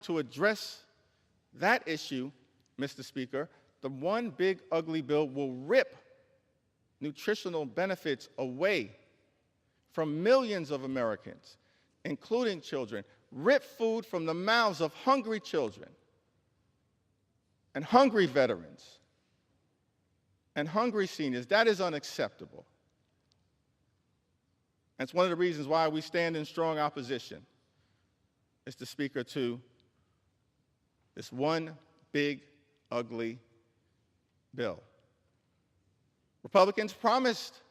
to address that issue, Mr. Speaker, the one big ugly bill will rip nutritional benefits away from millions of Americans, including children, rip food from the mouths of hungry children and hungry veterans and hungry seniors. That is unacceptable. That's one of the reasons why we stand in strong opposition, Mr. Speaker, to this one big, ugly bill. Republicans promised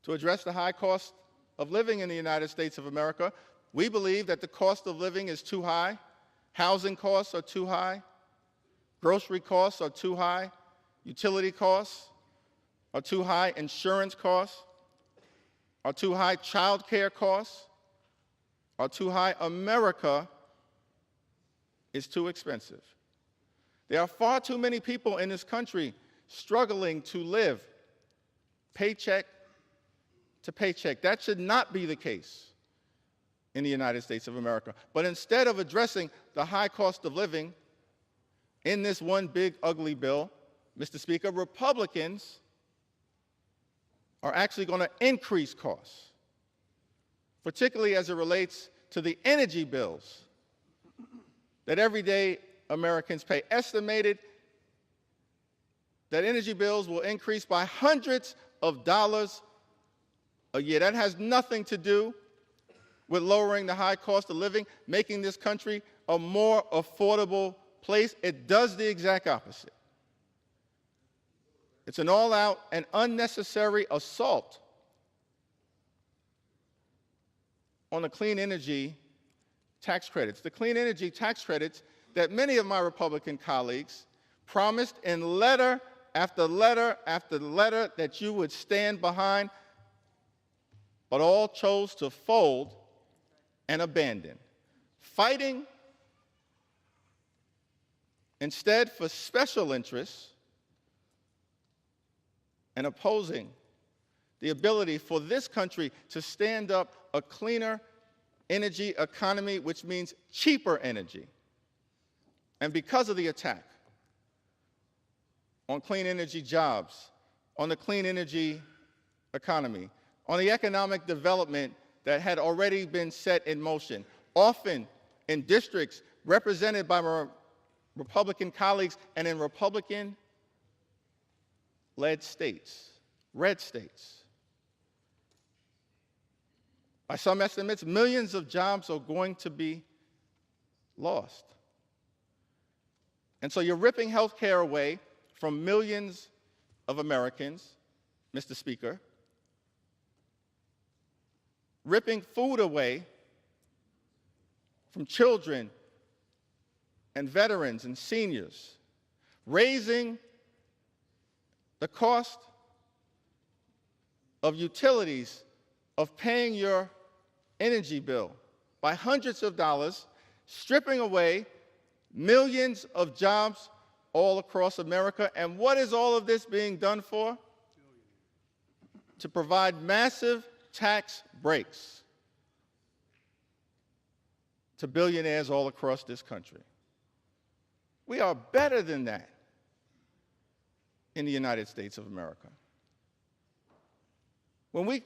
to address the high cost of living in the United States of America. We believe that the cost of living is too high. Housing costs are too high. Grocery costs are too high. Utility costs are too high. Insurance costs are too high. Child care costs are too high. America is too expensive. There are far too many people in this country struggling to live paycheck to paycheck. That should not be the case in the United States of America. But instead of addressing the high cost of living in this one big ugly bill, Mr. Speaker, Republicans are actually going to increase costs, particularly as it relates to the energy bills that everyday Americans pay. Estimated that energy bills will increase by hundreds of dollars a year. That has nothing to do with lowering the high cost of living, making this country a more affordable place. It does the exact opposite. It's an all-out and unnecessary assault on the clean energy tax credits. The clean energy tax credits that many of my Republican colleagues promised in letter after letter after letter that you would stand behind, but all chose to fold and abandon, fighting instead for special interests and opposing the ability for this country to stand up a cleaner energy economy, which means cheaper energy. And because of the attack on clean energy jobs, on the clean energy economy, on the economic development that had already been set in motion, often in districts represented by my Republican colleagues and in Republican-led states, red states. By some estimates, millions of jobs are going to be lost. And so you're ripping health care away from millions of Americans, Mr. Speaker, ripping food away from children and veterans and seniors, raising the cost of utilities, of paying your energy bill by hundreds of dollars, stripping away millions of jobs all across America. And what is all of this being done for? To provide massive tax breaks to billionaires all across this country. We are better than that in the United States of America. When we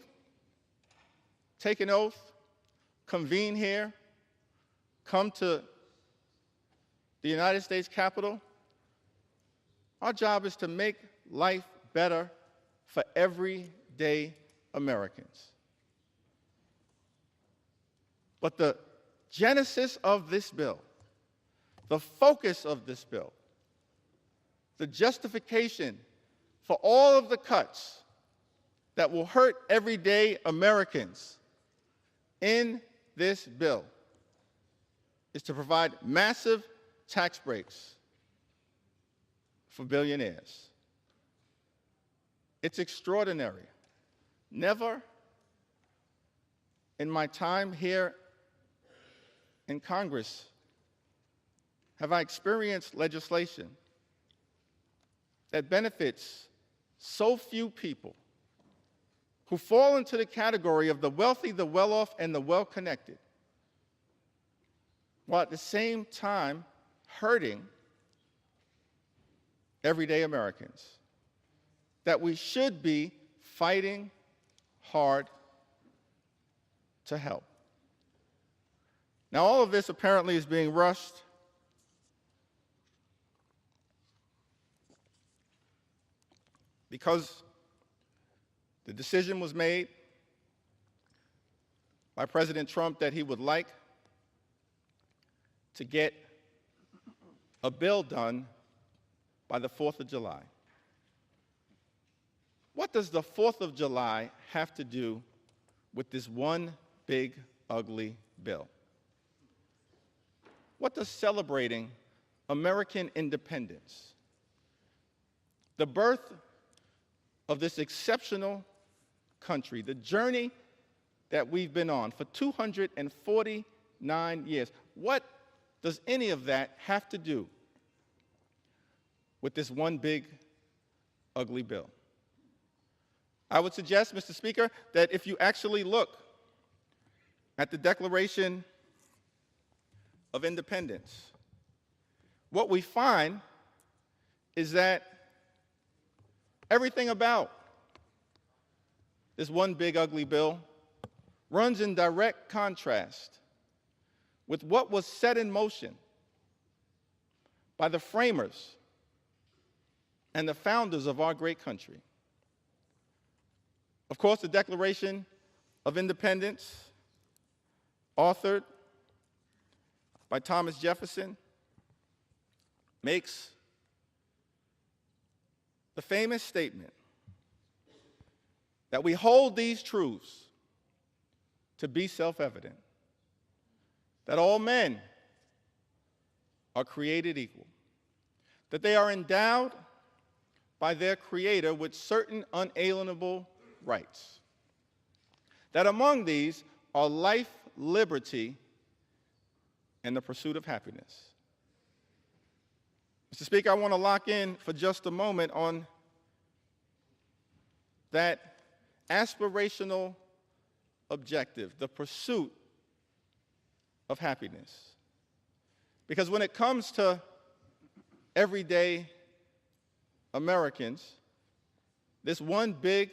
take an oath, convene here, come to the United States Capitol, our job is to make life better for everyday Americans. But the genesis of this bill, the focus of this bill, the justification for all of the cuts that will hurt everyday Americans in this bill is to provide massive tax breaks for billionaires. It's extraordinary. Never in my time here in Congress have I experienced legislation that benefits so few people who fall into the category of the wealthy, the well-off, and the well-connected, while at the same time hurting everyday Americans, that we should be fighting hard to help. Now, all of this apparently is being rushed because the decision was made by President Trump that he would like to get a bill done by the 4th of July. What does the 4th of July have to do with this one big, ugly bill? What does celebrating American independence, the birth of this exceptional country, the journey that we've been on for 249 years, what does any of that have to do with this one big, ugly bill? I would suggest, Mr. Speaker, that if you actually look at the Declaration of Independence, what we find is that everything about this one big, ugly bill runs in direct contrast with what was set in motion by the framers and the founders of our great country. Of course, the Declaration of Independence, authored by Thomas Jefferson, makes the famous statement that we hold these truths to be self-evident, that all men are created equal, that they are endowed by their Creator with certain unalienable rights, that among these are life, liberty, and the pursuit of happiness. Mr. Speaker, I want to lock in for just a moment on that aspirational objective, the pursuit of happiness. Because when it comes to everyday Americans, this one big,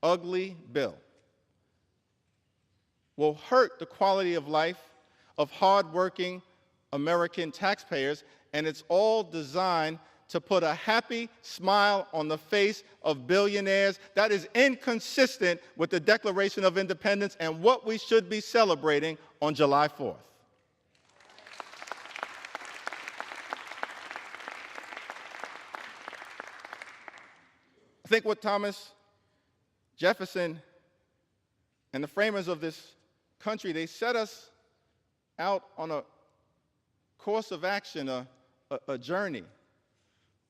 ugly bill will hurt the quality of life of hardworking American taxpayers, and it's all designed to put a happy smile on the face of billionaires. That is inconsistent with the Declaration of Independence and what we should be celebrating on July 4th. I think what Thomas Jefferson and the framers of this country, they set us out on a course of action, a journey,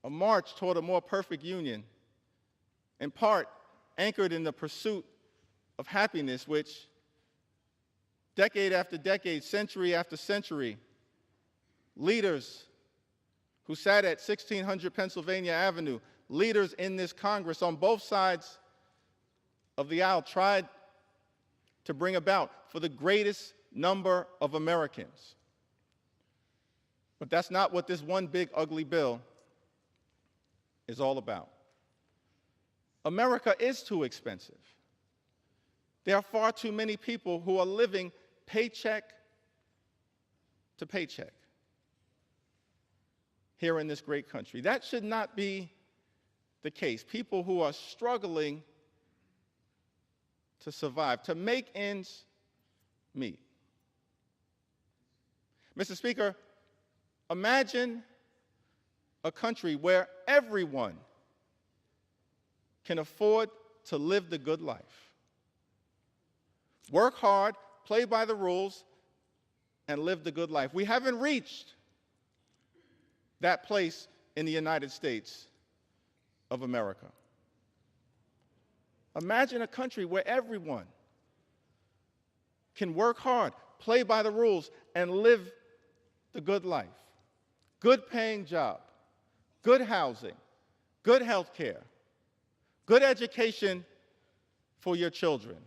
a march toward a more perfect union, in part anchored in the pursuit of happiness, which decade after decade, century after century, leaders who sat at 1600 Pennsylvania Avenue, leaders in this Congress on both sides of the aisle tried to bring about for the greatest number of Americans. But that's not what this one big ugly bill is all about. America is too expensive. There are far too many people who are living paycheck to paycheck here in this great country. That should not be the case. People who are struggling to survive, to make ends meet. Mr. Speaker, imagine a country where everyone can afford to live the good life. Work hard, play by the rules, and live the good life. We haven't reached that place in the United States of America. Imagine a country where everyone can work hard, play by the rules, and live the good life. Good paying job, good housing, good health care, good education for your children,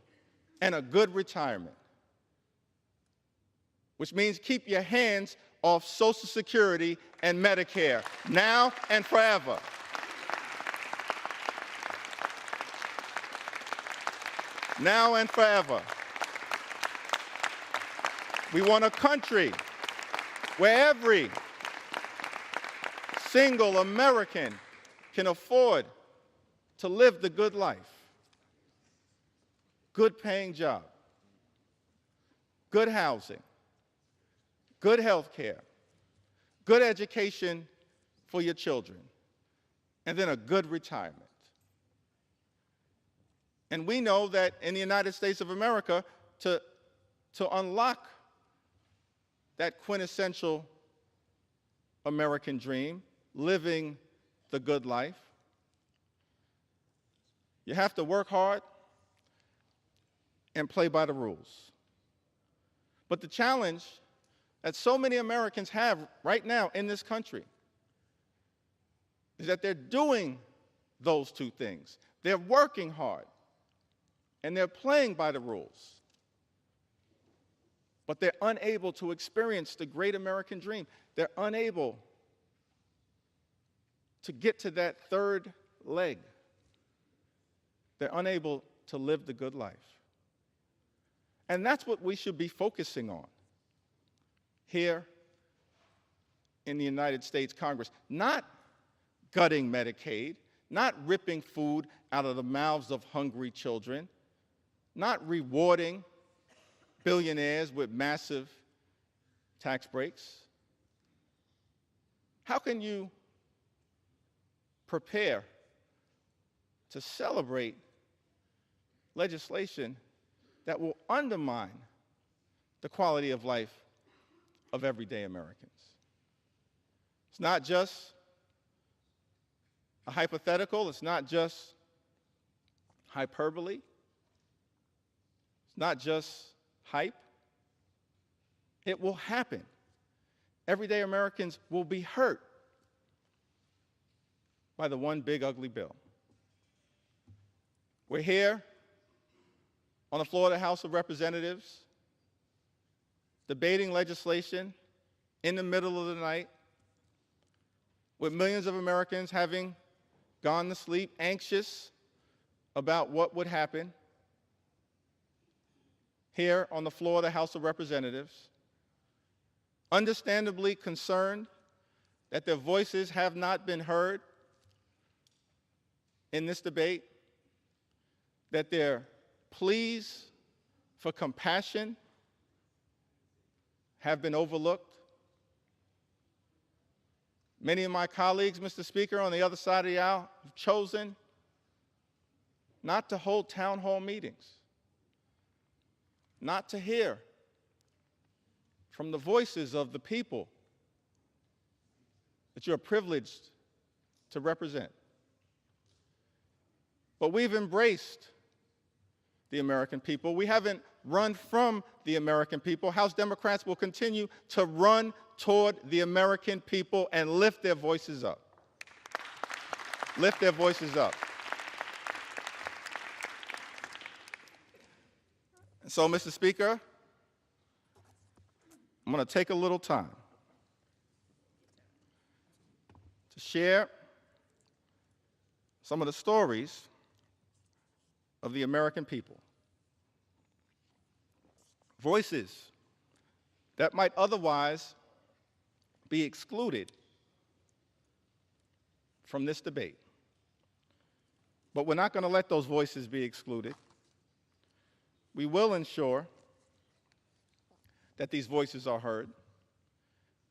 and a good retirement. which means keep your hands off Social Security and Medicare, now and forever. Now and forever. We want a country where every single American can afford to live the good life. Good paying job, good housing, good health care, good education for your children, and then a good retirement. And we know that in the United States of America, to unlock that quintessential American dream, living the good life, you have to work hard and play by the rules. But the challenge that so many Americans have right now in this country is that they're doing those two things. They're working hard and they're playing by the rules, but they're unable to experience the great American dream. They're unable to get to that third leg. They're unable to live the good life. And that's what we should be focusing on here in the United States Congress. Not gutting Medicaid, not ripping food out of the mouths of hungry children, not rewarding billionaires with massive tax breaks. How can you prepare to celebrate legislation that will undermine the quality of life of everyday Americans? It's not just a hypothetical. It's not just hyperbole. It's not just hype. It will happen. Everyday Americans will be hurt by the one big ugly bill. We're here on the floor of the House of Representatives debating legislation in the middle of the night with millions of Americans having gone to sleep anxious about what would happen. Here on the floor of the House of Representatives, understandably concerned that their voices have not been heard in this debate, that their pleas for compassion have been overlooked. Many of my colleagues, Mr. Speaker, on the other side of the aisle have chosen not to hold town hall meetings, not to hear from the voices of the people that you're privileged to represent. But we've embraced the American people. We haven't run from the American people. House Democrats will continue to run toward the American people and lift their voices up. Lift their voices up. And so, Mr. Speaker, I'm going to take a little time to share some of the stories of the American people. Voices that might otherwise be excluded from this debate. But we're not going to let those voices be excluded. We will ensure that these voices are heard.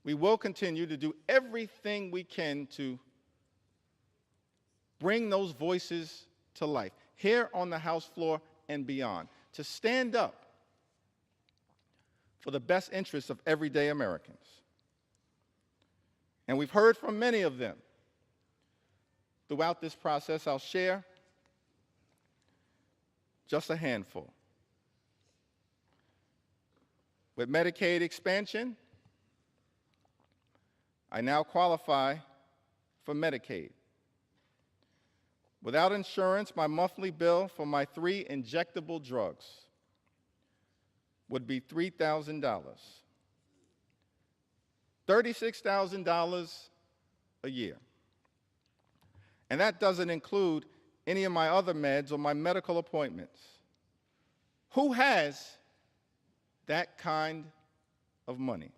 We will continue to do everything we can to bring those voices to life, here on the House floor and beyond, to stand up for the best interests of everyday Americans. And we've heard from many of them throughout this process. I'll share just a handful. With Medicaid expansion, I now qualify for Medicaid. Without insurance, my monthly bill for my 3 injectable drugs would be $3,000. $36,000 a year. And that doesn't include any of my other meds or my medical appointments. Who has that kind of money?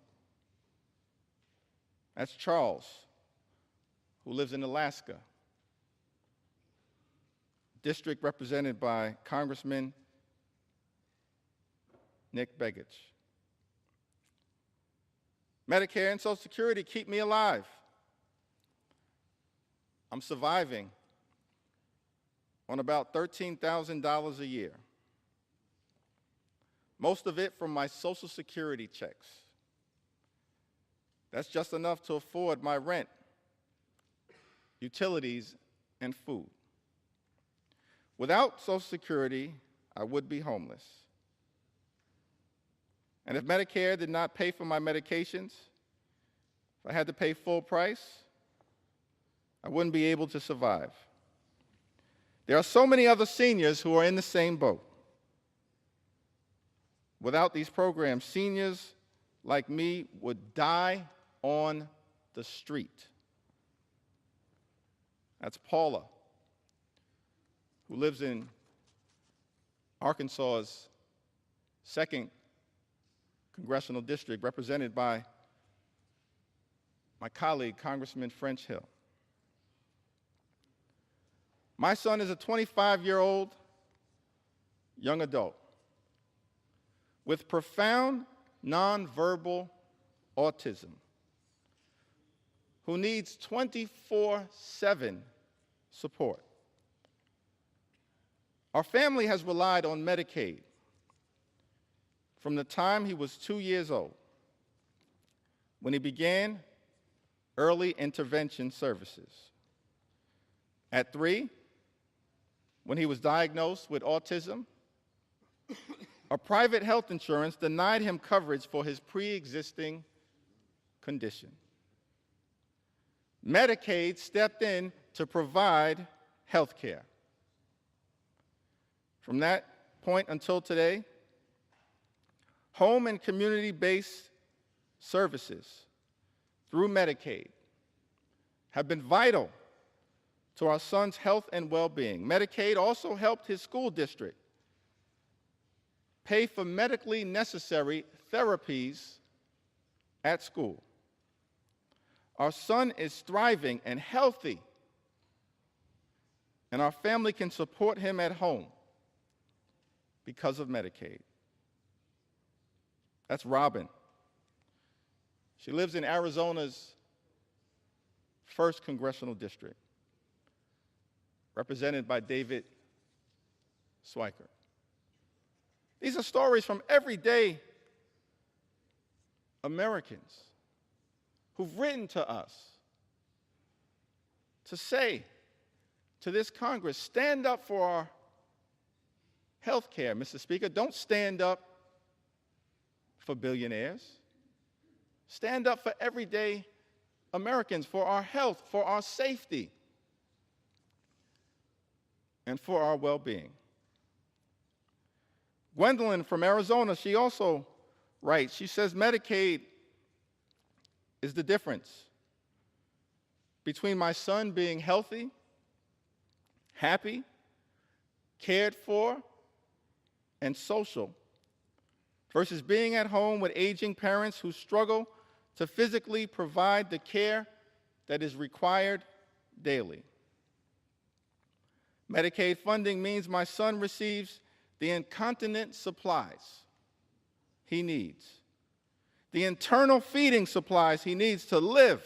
That's Charles, who lives in Alaska, district represented by Congressman Nick Begich. Medicare and Social Security keep me alive. I'm surviving on about $13,000 a year, most of it from my Social Security checks. That's just enough to afford my rent, utilities, and food. Without Social Security, I would be homeless. And if Medicare did not pay for my medications, if I had to pay full price, I wouldn't be able to survive. There are so many other seniors who are in the same boat. Without these programs, seniors like me would die on the street. That's Paula, who lives in Arkansas's 2nd Congressional District, represented by my colleague, Congressman French Hill. My son is a 25-year-old young adult with profound nonverbal autism who needs 24/7 support. Our family has relied on Medicaid from the time he was 2 years old, when he began early intervention services. At 3, when he was diagnosed with autism, a private health insurance denied him coverage for his pre-existing condition. Medicaid stepped in to provide health care. From that point until today, home and community-based services through Medicaid have been vital to our son's health and well-being. Medicaid also helped his school district pay for medically necessary therapies at school. Our son is thriving and healthy, and our family can support him at home because of Medicaid. That's Robin. She lives in Arizona's 1st Congressional District, represented by David Swiker. These are stories from everyday Americans who've written to us to say to this Congress, stand up for our health care, Mr. Speaker. Don't stand up for billionaires. Stand up for everyday Americans, for our health, for our safety, and for our well-being. Gwendolyn from Arizona, she also writes, she says Medicaid is the difference between my son being healthy, happy, cared for, and social, versus being at home with aging parents who struggle to physically provide the care that is required daily. Medicaid funding means my son receives the incontinent supplies he needs, the internal feeding supplies he needs to live,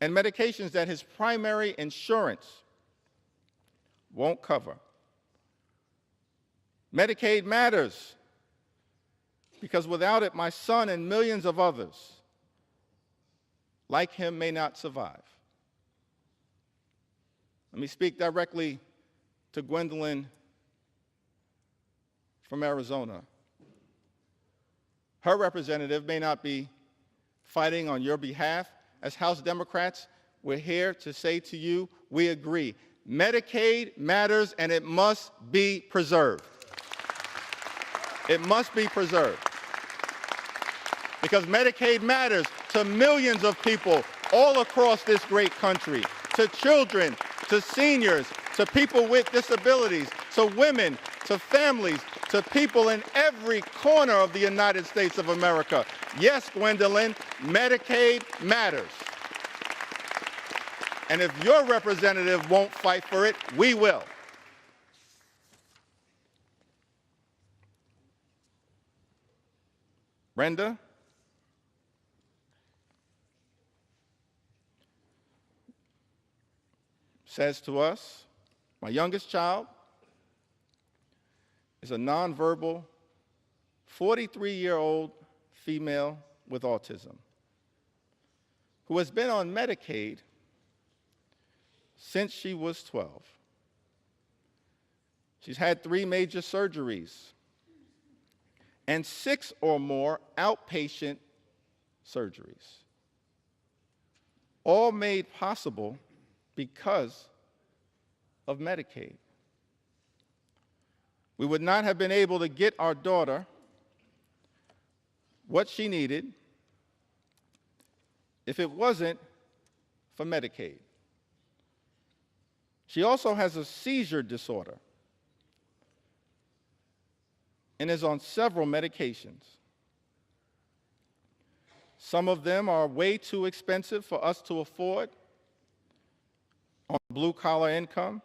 and medications that his primary insurance won't cover. Medicaid matters because without it, my son and millions of others like him may not survive. Let me speak directly to Gwendolyn from Arizona. Her representative may not be fighting on your behalf. As House Democrats, we're here to say to you, we agree. Medicaid matters and it must be preserved. It must be preserved. because Medicaid matters to millions of people all across this great country, to children, to seniors, to people with disabilities, to women, to families, to people in every corner of the United States of America. Yes, Gwendolyn, Medicaid matters. And if your representative won't fight for it, we will. Brenda, says to us, my youngest child is a nonverbal 43-year-old female with autism who has been on Medicaid since she was 12. She's had 3 major surgeries and 6 or more outpatient surgeries, all made possible because of Medicaid. We would not have been able to get our daughter what she needed if it wasn't for Medicaid. She also has a seizure disorder and is on several medications. Some of them are way too expensive for us to afford on blue-collar income.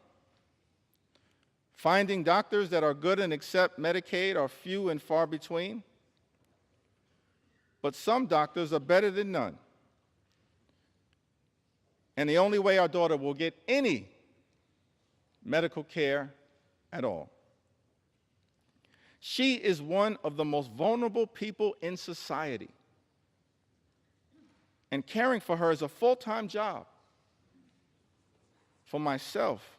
Finding doctors that are good and accept Medicaid are few and far between. But some doctors are better than none. And the only way our daughter will get any medical care at all. She is one of the most vulnerable people in society. And caring for her is a full-time job. For myself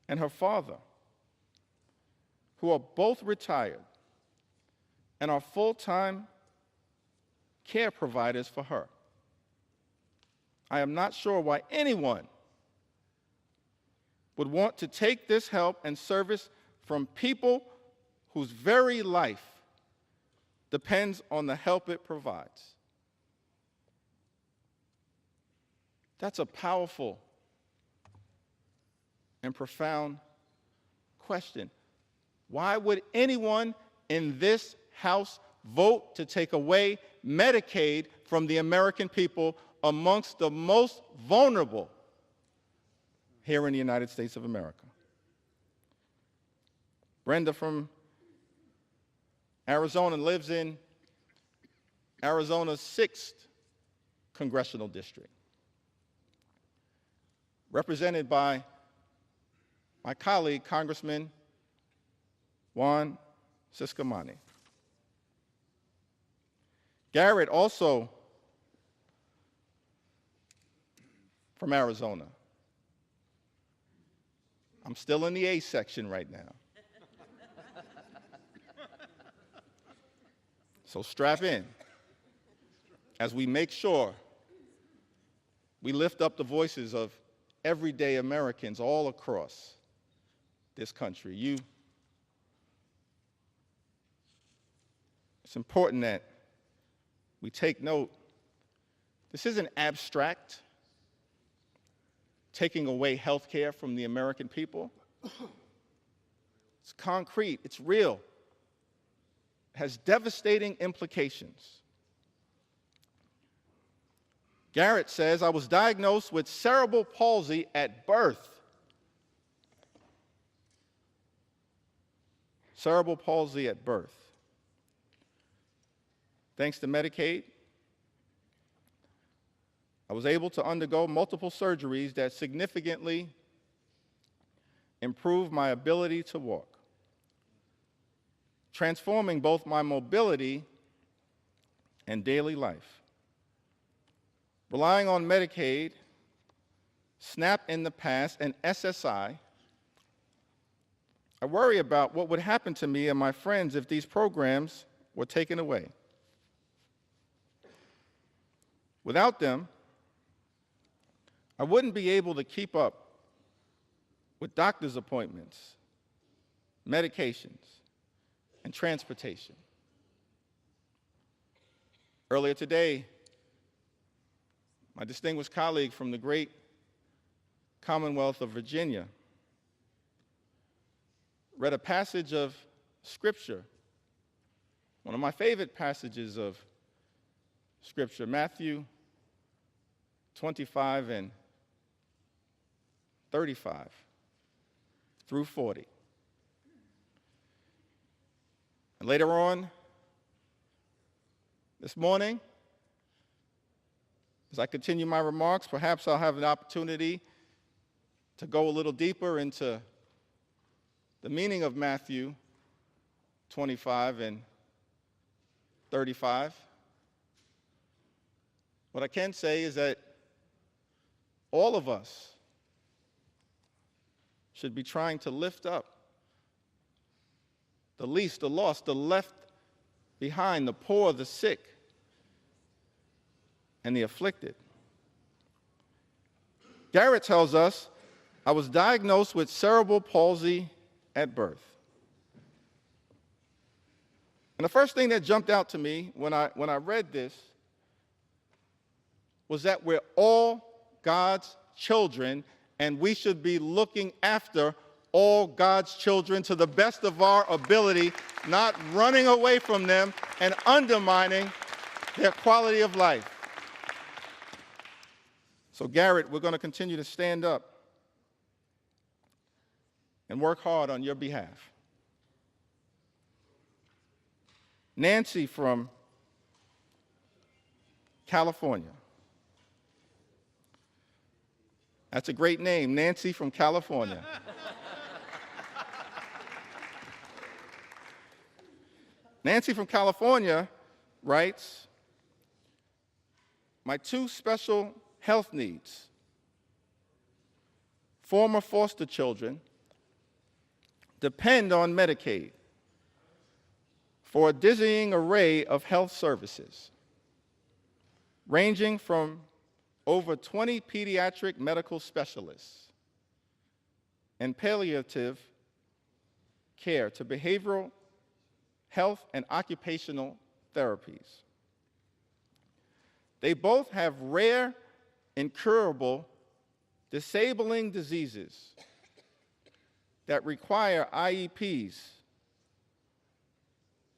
and her father, who are both retired and are full-time care providers for her. I am not sure why anyone would want to take this help and service from people whose very life depends on the help it provides. That's a powerful and profound question. Why would anyone in this House vote to take away Medicaid from the American people amongst the most vulnerable here in the United States of America? Brenda from Arizona lives in Arizona's 6th congressional district, represented by my colleague, Congressman Juan Ciscomani. Garrett, also from Arizona. I'm still in the A section right now. So strap in as we make sure we lift up the voices of everyday Americans all across this country. It's important that we take note. This isn't abstract, taking away health care from the American people. It's concrete, it's real. It has devastating implications. Garrett says, I was diagnosed with cerebral palsy at birth. Cerebral palsy at birth. Thanks to Medicaid, I was able to undergo multiple surgeries that significantly improved my ability to walk, transforming both my mobility and daily life. Relying on Medicaid, SNAP in the past, and SSI, I worry about what would happen to me and my friends if these programs were taken away. Without them, I wouldn't be able to keep up with doctor's appointments, medications, and transportation. Earlier today, my distinguished colleague from the great Commonwealth of Virginia read a passage of Scripture, one of my favorite passages of Scripture, Matthew 25 and 35 through 40. And later on this morning, as I continue my remarks, perhaps I'll have an opportunity to go a little deeper into the meaning of Matthew 25 and 35. What I can say is that all of us should be trying to lift up the least, the lost, the left behind, the poor, the sick, and the afflicted. Garrett tells us, I was diagnosed with cerebral palsy at birth. And the first thing that jumped out to me when I read this was that we're all God's children, and we should be looking after all God's children to the best of our ability, not running away from them and undermining their quality of life. So Garrett, we're going to continue to stand up and work hard on your behalf. Nancy from California. That's a great name, Nancy from California. Nancy from California writes, my two special health needs, former foster children, depend on Medicaid for a dizzying array of health services, ranging from over 20 pediatric medical specialists and palliative care to behavioral health and occupational therapies. They both have rare, incurable, disabling diseases that require IEPs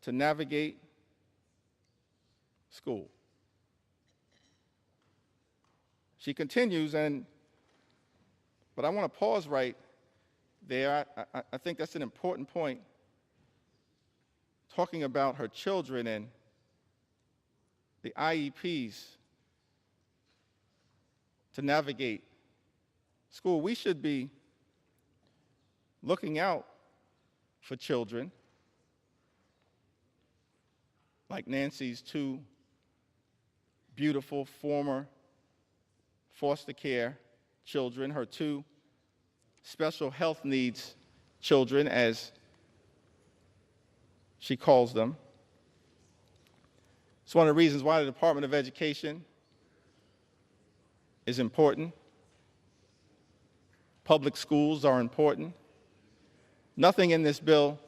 to navigate school. She continues, but I want to pause right there. I think that's an important point, talking about her children and the IEPs to navigate school. We should be looking out for children like Nancy's two beautiful former foster care children, her two special health needs children, as she calls them. It's one of the reasons why the Department of Education is important. Public schools are important. Nothing in this bill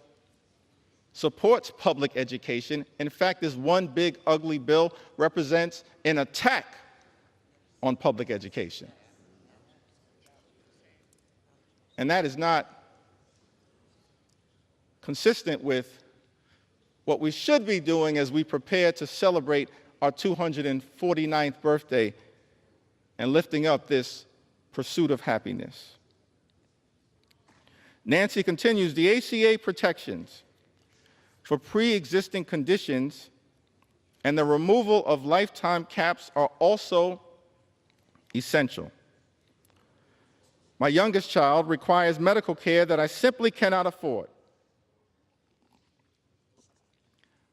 supports public education. In fact, this one big, ugly bill represents an attack on public education. And that is not consistent with what we should be doing as we prepare to celebrate our 249th birthday and lifting up this pursuit of happiness. Nancy continues, the ACA protections for pre-existing conditions and the removal of lifetime caps are also essential. My youngest child requires medical care that I simply cannot afford,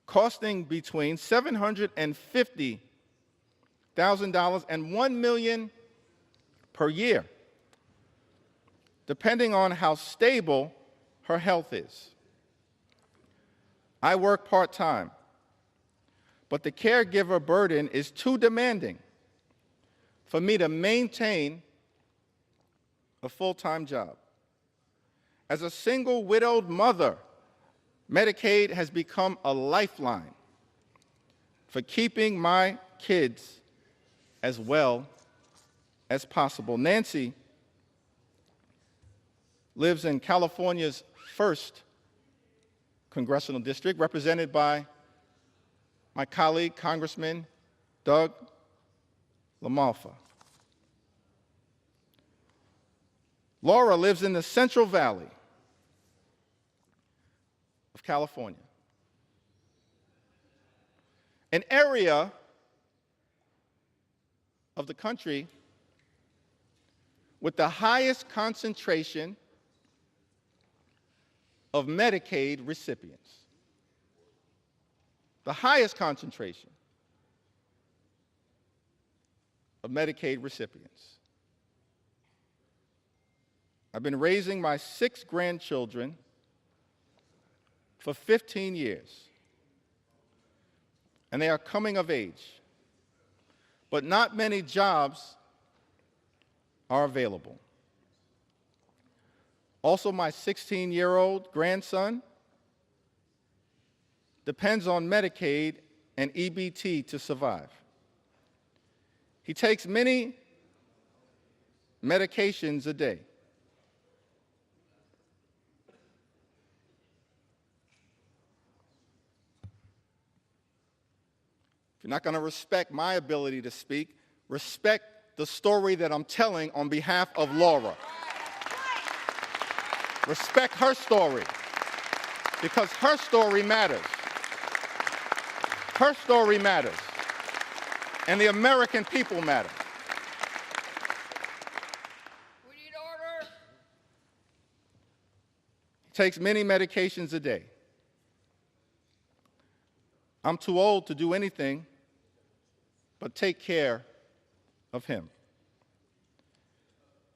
costing between $750,000 and $1 million per year, depending on how stable her health is. I work part-time, but the caregiver burden is too demanding for me to maintain a full-time job. As a single widowed mother, Medicaid has become a lifeline. for keeping my kids as well as possible. Nancy lives in California's 1st congressional district, represented by my colleague, Congressman Doug LaMalfa. Laura lives in the Central Valley of California, an area of the country with the highest concentration of Medicaid recipients. The highest concentration of Medicaid recipients. I've been raising my 6 grandchildren for 15 years, and they are coming of age, but not many jobs are available. Also, my 16-year-old grandson depends on Medicaid and EBT to survive. He takes many medications a day. If you're not going to respect my ability to speak, respect the story that I'm telling on behalf of Laura. Respect her story, because her story matters. Her story matters, and the American people matter. We need order. He takes many medications a day. I'm too old to do anything but take care of him.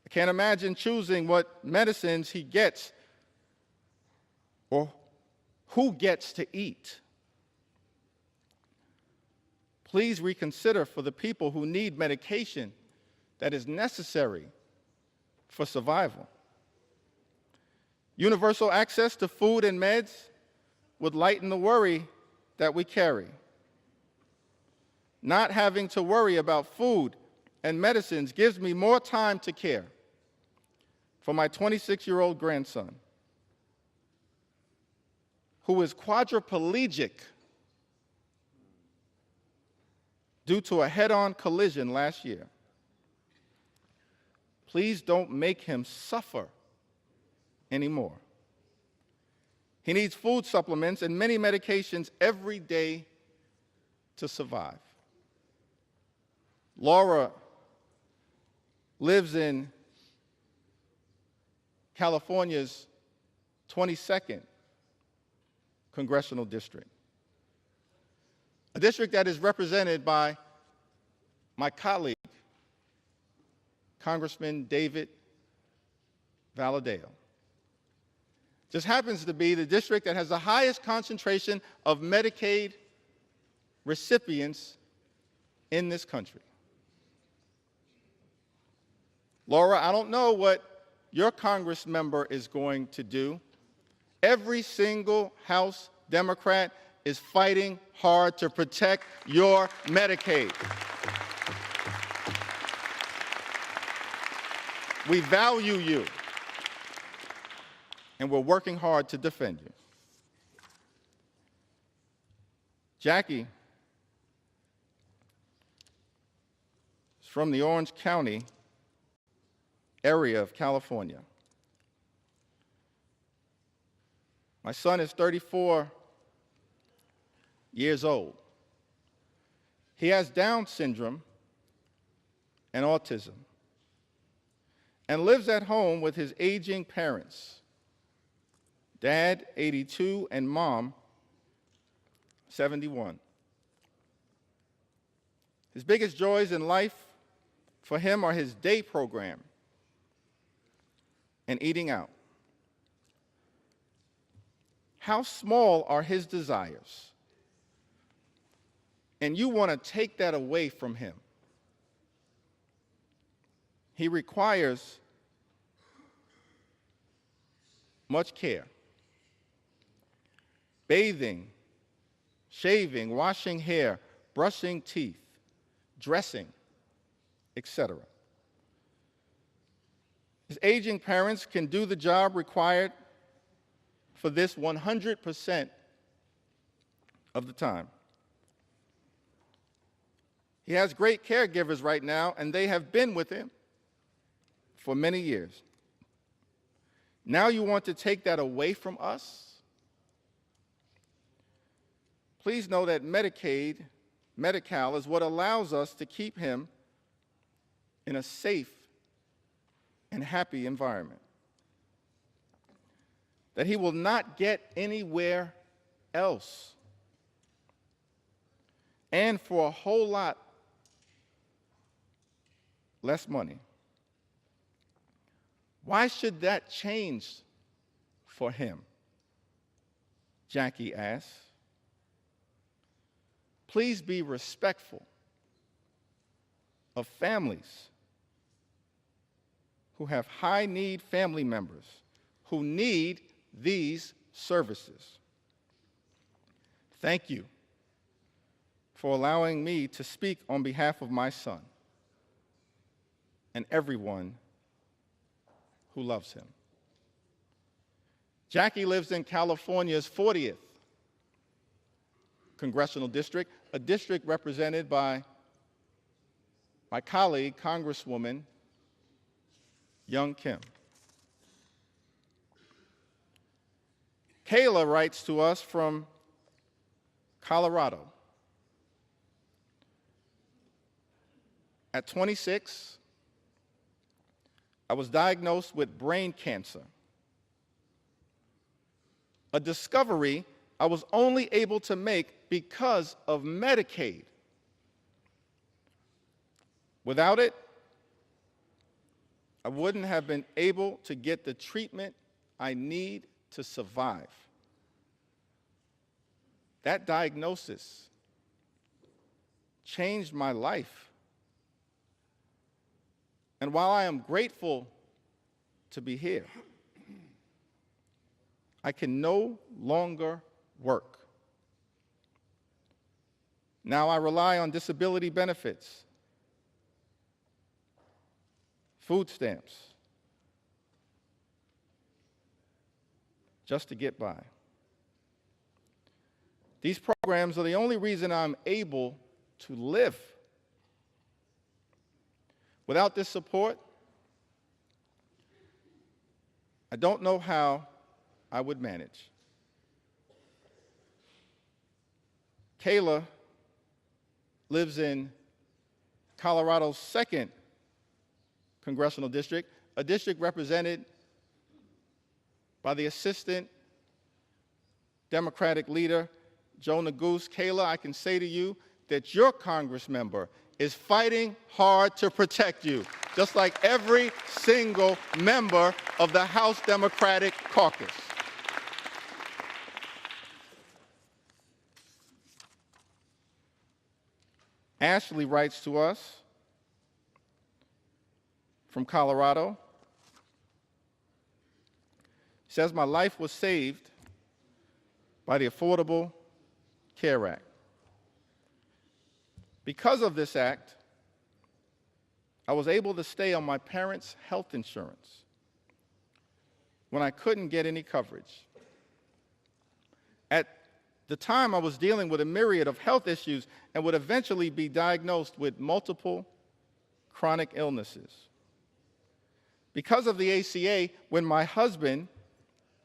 I can't imagine choosing what medicines he gets or who gets to eat. Please reconsider for the people who need medication that is necessary for survival. Universal access to food and meds would lighten the worry that we carry. Not having to worry about food and medicines gives me more time to care for my 26-year-old grandson, who is quadriplegic due to a head-on collision last year. Please don't make him suffer anymore. He needs food supplements and many medications every day to survive. Laura lives in California's 22nd congressional district, a district that is represented by my colleague, Congressman David Valadao. Just happens to be the district that has the highest concentration of Medicaid recipients in this country. Laura, I don't know what your Congress member is going to do. Every single House Democrat is fighting hard to protect your Medicaid. We value you, and we're working hard to defend you. Jackie is from the Orange County area of California. My son is 34 years old. He has Down syndrome and autism and lives at home with his aging parents, Dad, 82, and Mom, 71. His biggest joys in life for him are his day program and eating out. How small are his desires? And you want to take that away from him. He requires much care. Bathing, shaving, washing hair, brushing teeth, dressing, etc. His aging parents can do the job required for this 100% of the time. He has great caregivers right now, and they have been with him for many years. Now you want to take that away from us? Please know that Medicaid, Medi-Cal, is what allows us to keep him in a safe and happy environment. That he will not get anywhere else. And for a whole lot less money. Why should that change for him? Jackie asked. Please be respectful of families who have high-need family members who need these services. Thank you for allowing me to speak on behalf of my son and everyone who loves him. Jackie lives in California's 40th congressional district, a district represented by my colleague, Congresswoman Young Kim. Kayla writes to us from Colorado. At 26, I was diagnosed with brain cancer, a discovery I was only able to make because of Medicaid. Without it, I wouldn't have been able to get the treatment I need to survive. That diagnosis changed my life. And while I am grateful to be here, I can no longer work. Now I rely on disability benefits, food stamps, just to get by. These programs are the only reason I'm able to live. Without this support, I don't know how I would manage. Kayla lives in Colorado's 2nd congressional district, a district represented by the Assistant Democratic leader, Joe Neguse. Kayla, I can say to you that your Congress member is fighting hard to protect you, just like every single member of the House Democratic Caucus. Ashley writes to us from Colorado. She says, my life was saved by the Affordable Care Act. Because of this act, I was able to stay on my parents' health insurance when I couldn't get any coverage. At the time, I was dealing with a myriad of health issues and would eventually be diagnosed with multiple chronic illnesses. Because of the ACA, when my husband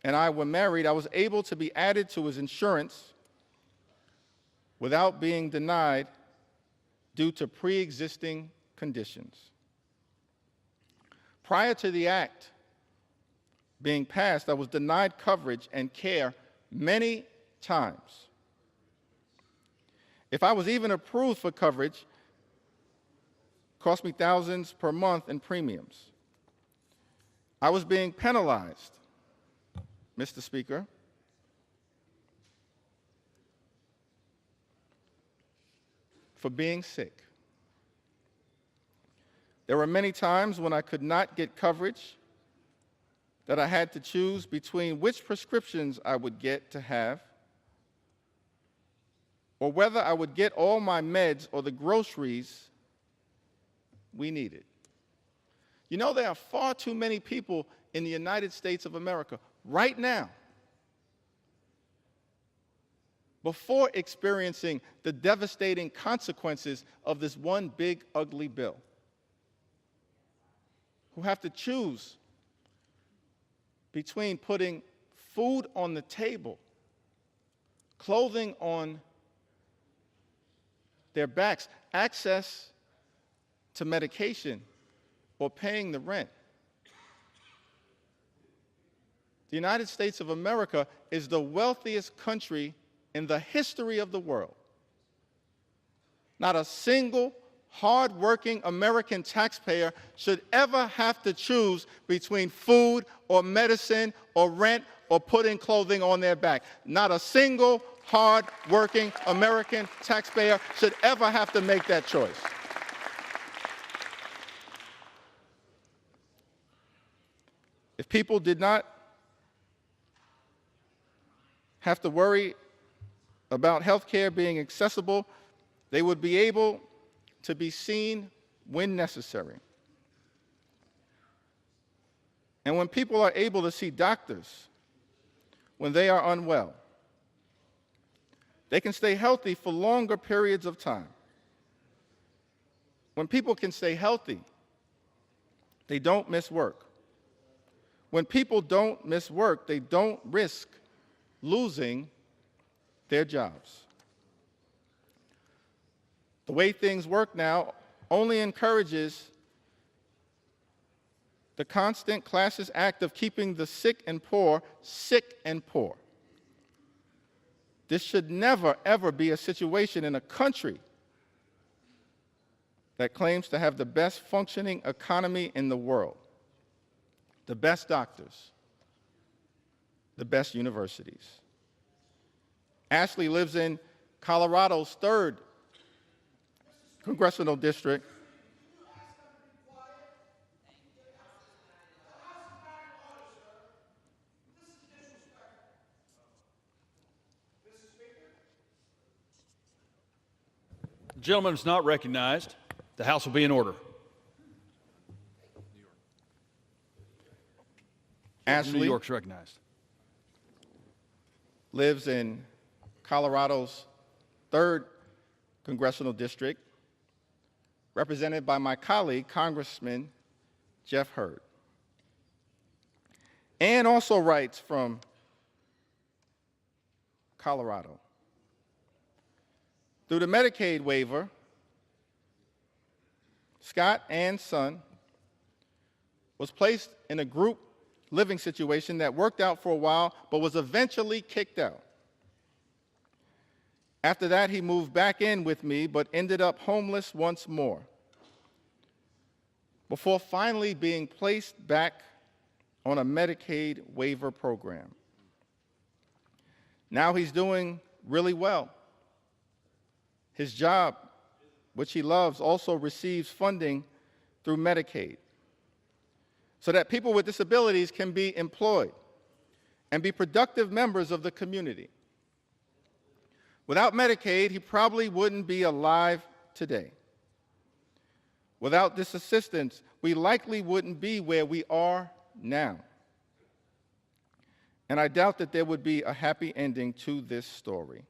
and I were married, I was able to be added to his insurance without being denied due to pre-existing conditions. Prior to the act being passed, I was denied coverage and care many times. If I was even approved for coverage, it cost me thousands per month in premiums. I was being penalized, Mr. Speaker, for being sick. There were many times when I could not get coverage that I had to choose between which prescriptions I would get to have or whether I would get all my meds or the groceries we needed. You know, there are far too many people in the United States of America right now, before experiencing the devastating consequences of this one big, ugly bill, who have to choose between putting food on the table, clothing on their backs, access to medication, or paying the rent. The United States of America is the wealthiest country in the history of the world. Not a single hard-working American taxpayer should ever have to choose between food or medicine or rent or putting clothing on their back. Not a single hard-working American taxpayer should ever have to make that choice. If people did not have to worry about health care being accessible, they would be able to be seen when necessary. And when people are able to see doctors when they are unwell, they can stay healthy for longer periods of time. When people can stay healthy, they don't miss work. When people don't miss work, they don't risk losing their jobs. The way things work now only encourages the constant classist act of keeping the sick and poor sick and poor. This should never, ever be a situation in a country that claims to have the best functioning economy in the world, the best doctors, the best universities. Ashley lives in Colorado's 3rd congressional district. The gentleman is not recognized. The House will be in order. Ashley New York's recognized. Lives in Colorado's 3rd congressional district, represented by my colleague, Congressman Jeff Hurd. Ann also writes from Colorado. Through the Medicaid waiver, Scott, Ann's son, was placed in a group living situation that worked out for a while, but was eventually kicked out. After that, he moved back in with me, but ended up homeless once more, before finally being placed back on a Medicaid waiver program. Now he's doing really well. His job, which he loves, also receives funding through Medicaid, so that people with disabilities can be employed and be productive members of the community. Without Medicaid, he probably wouldn't be alive today. Without this assistance, we likely wouldn't be where we are now. And I doubt that there would be a happy ending to this story.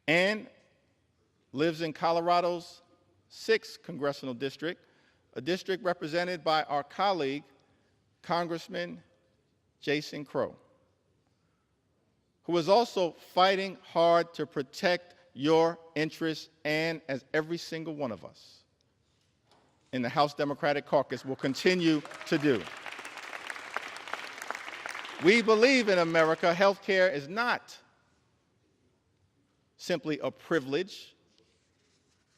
Ann lives in Colorado's 6th congressional district, a district represented by our colleague, Congressman Jason Crow, who is also fighting hard to protect your interests, and as every single one of us in the House Democratic Caucus will continue to do. We believe in America, health care is not simply a privilege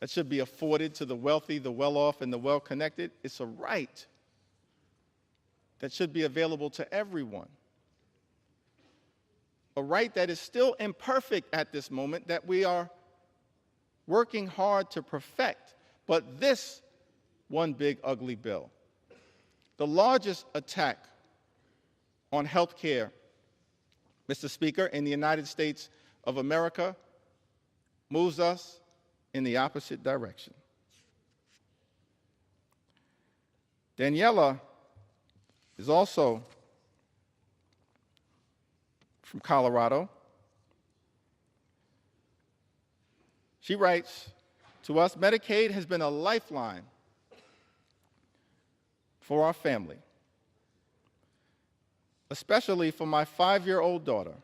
that should be afforded to the wealthy, the well-off, and the well-connected. It's a right that should be available to everyone. A right that is still imperfect at this moment, that we are working hard to perfect. But this one big ugly bill, the largest attack on health care, Mr. Speaker, in the United States of America moves us in the opposite direction. Daniela is also from Colorado. She writes to us, Medicaid has been a lifeline for our family, especially for my 5-year-old daughter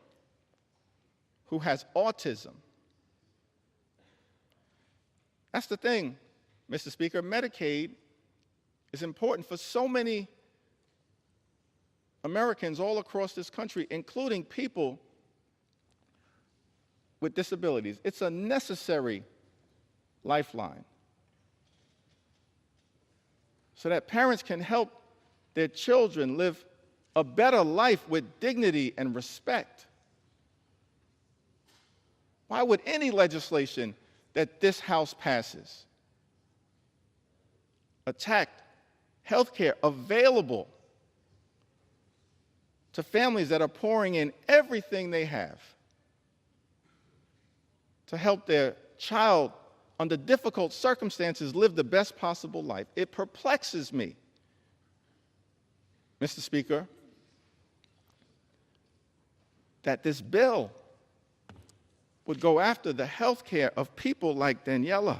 who has autism. That's the thing, Mr. Speaker. Medicaid is important for so many Americans all across this country, including people with disabilities. It's a necessary lifeline so that parents can help their children live a better life with dignity and respect. Why would any legislation that this House passes attack health care available to families that are pouring in everything they have to help their child under difficult circumstances live the best possible life? It perplexes me, Mr. Speaker, that this bill would go after the health care of people like Daniela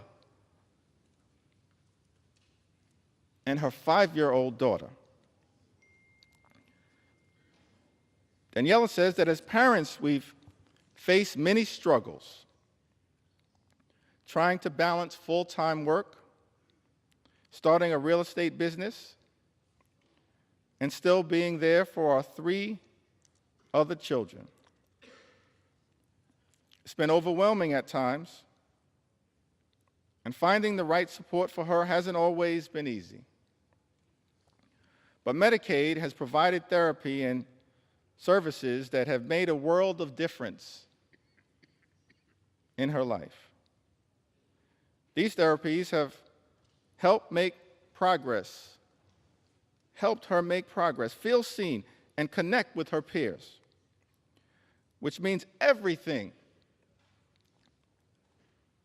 and her 5-year-old daughter. Daniela says that as parents, we've faced many struggles trying to balance full-time work, starting a real estate business, and still being there for our 3 other children. It's been overwhelming at times, and finding the right support for her hasn't always been easy. But Medicaid has provided therapy and services that have made a world of difference in her life. These therapies have helped her make progress, feel seen, and connect with her peers, which means everything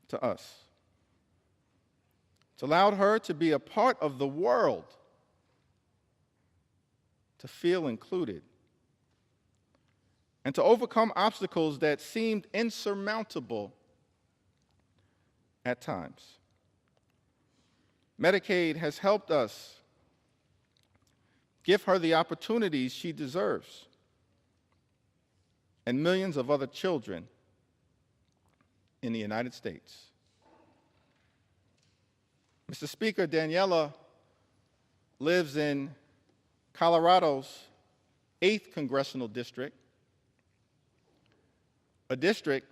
to us. It's allowed her to be a part of the world, to feel included, and to overcome obstacles that seemed insurmountable at times. Medicaid has helped us give her the opportunities she deserves, and millions of other children in the United States. Mr. Speaker, Daniela lives in Colorado's 8th Congressional District, a district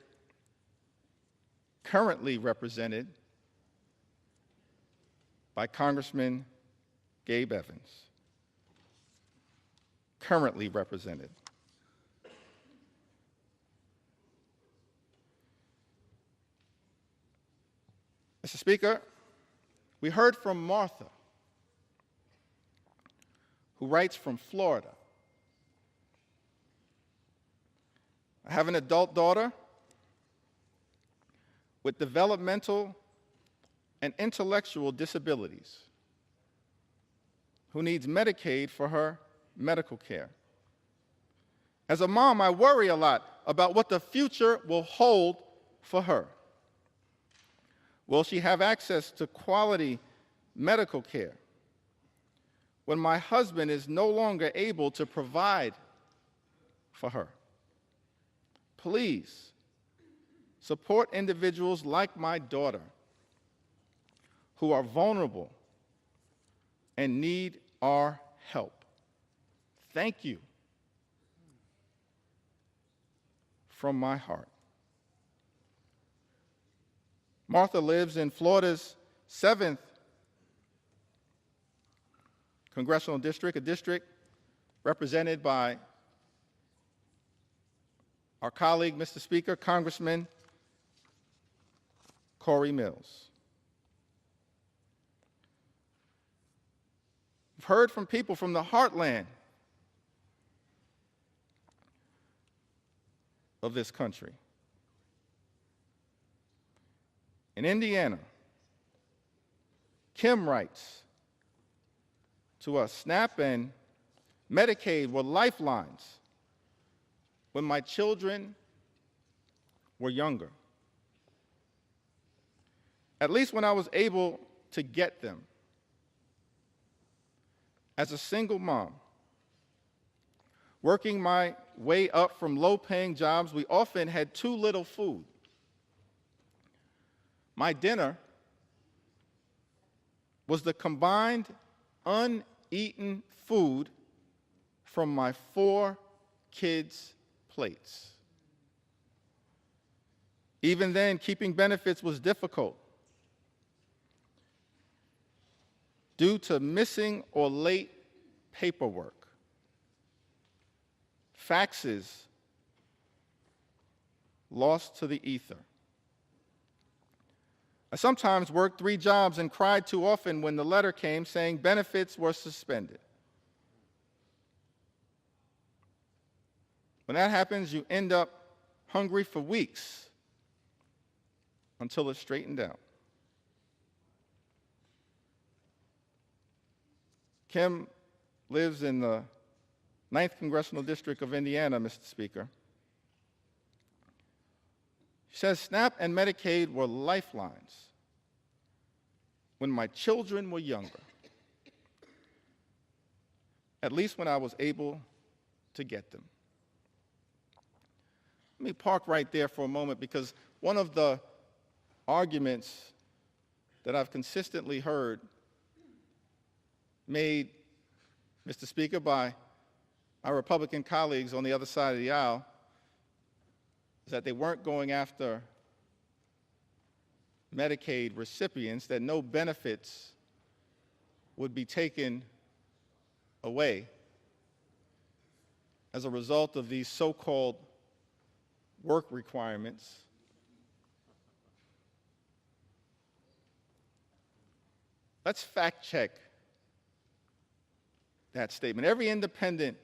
currently represented by Congressman Gabe Evans. Currently represented. Mr. Speaker, we heard from Martha, who writes from Florida. I have an adult daughter with developmental and intellectual disabilities who needs Medicaid for her medical care. As a mom, I worry a lot about what the future will hold for her. Will she have access to quality medical care when my husband is no longer able to provide for her? Please support individuals like my daughter who are vulnerable and need our help. Thank you from my heart. Martha lives in Florida's 7th Congressional District, a district represented by our colleague, Mr. Speaker, Congressman Corey Mills. We've heard from people from the heartland of this country In Indiana, Kim writes to us, SNAP and Medicaid were lifelines when my children were younger. At least when I was able to get them. As a single mom, working my way up from low-paying jobs, we often had too little food. My dinner was the combined uneaten food from my 4 kids' plates. Even then, keeping benefits was difficult due to missing or late paperwork, faxes lost to the ether. I sometimes worked 3 jobs and cried too often when the letter came saying benefits were suspended. When that happens, you end up hungry for weeks until it's straightened out. Kim lives in the 9th Congressional District of Indiana, Mr. Speaker. She says, SNAP and Medicaid were lifelines when my children were younger, at least when I was able to get them. Let me park right there for a moment, because one of the arguments that I've consistently heard made, Mr. Speaker, by our Republican colleagues on the other side of the aisle is that they weren't going after Medicaid recipients, that no benefits would be taken away as a result of these so-called work requirements. Let's fact check that statement. Every independent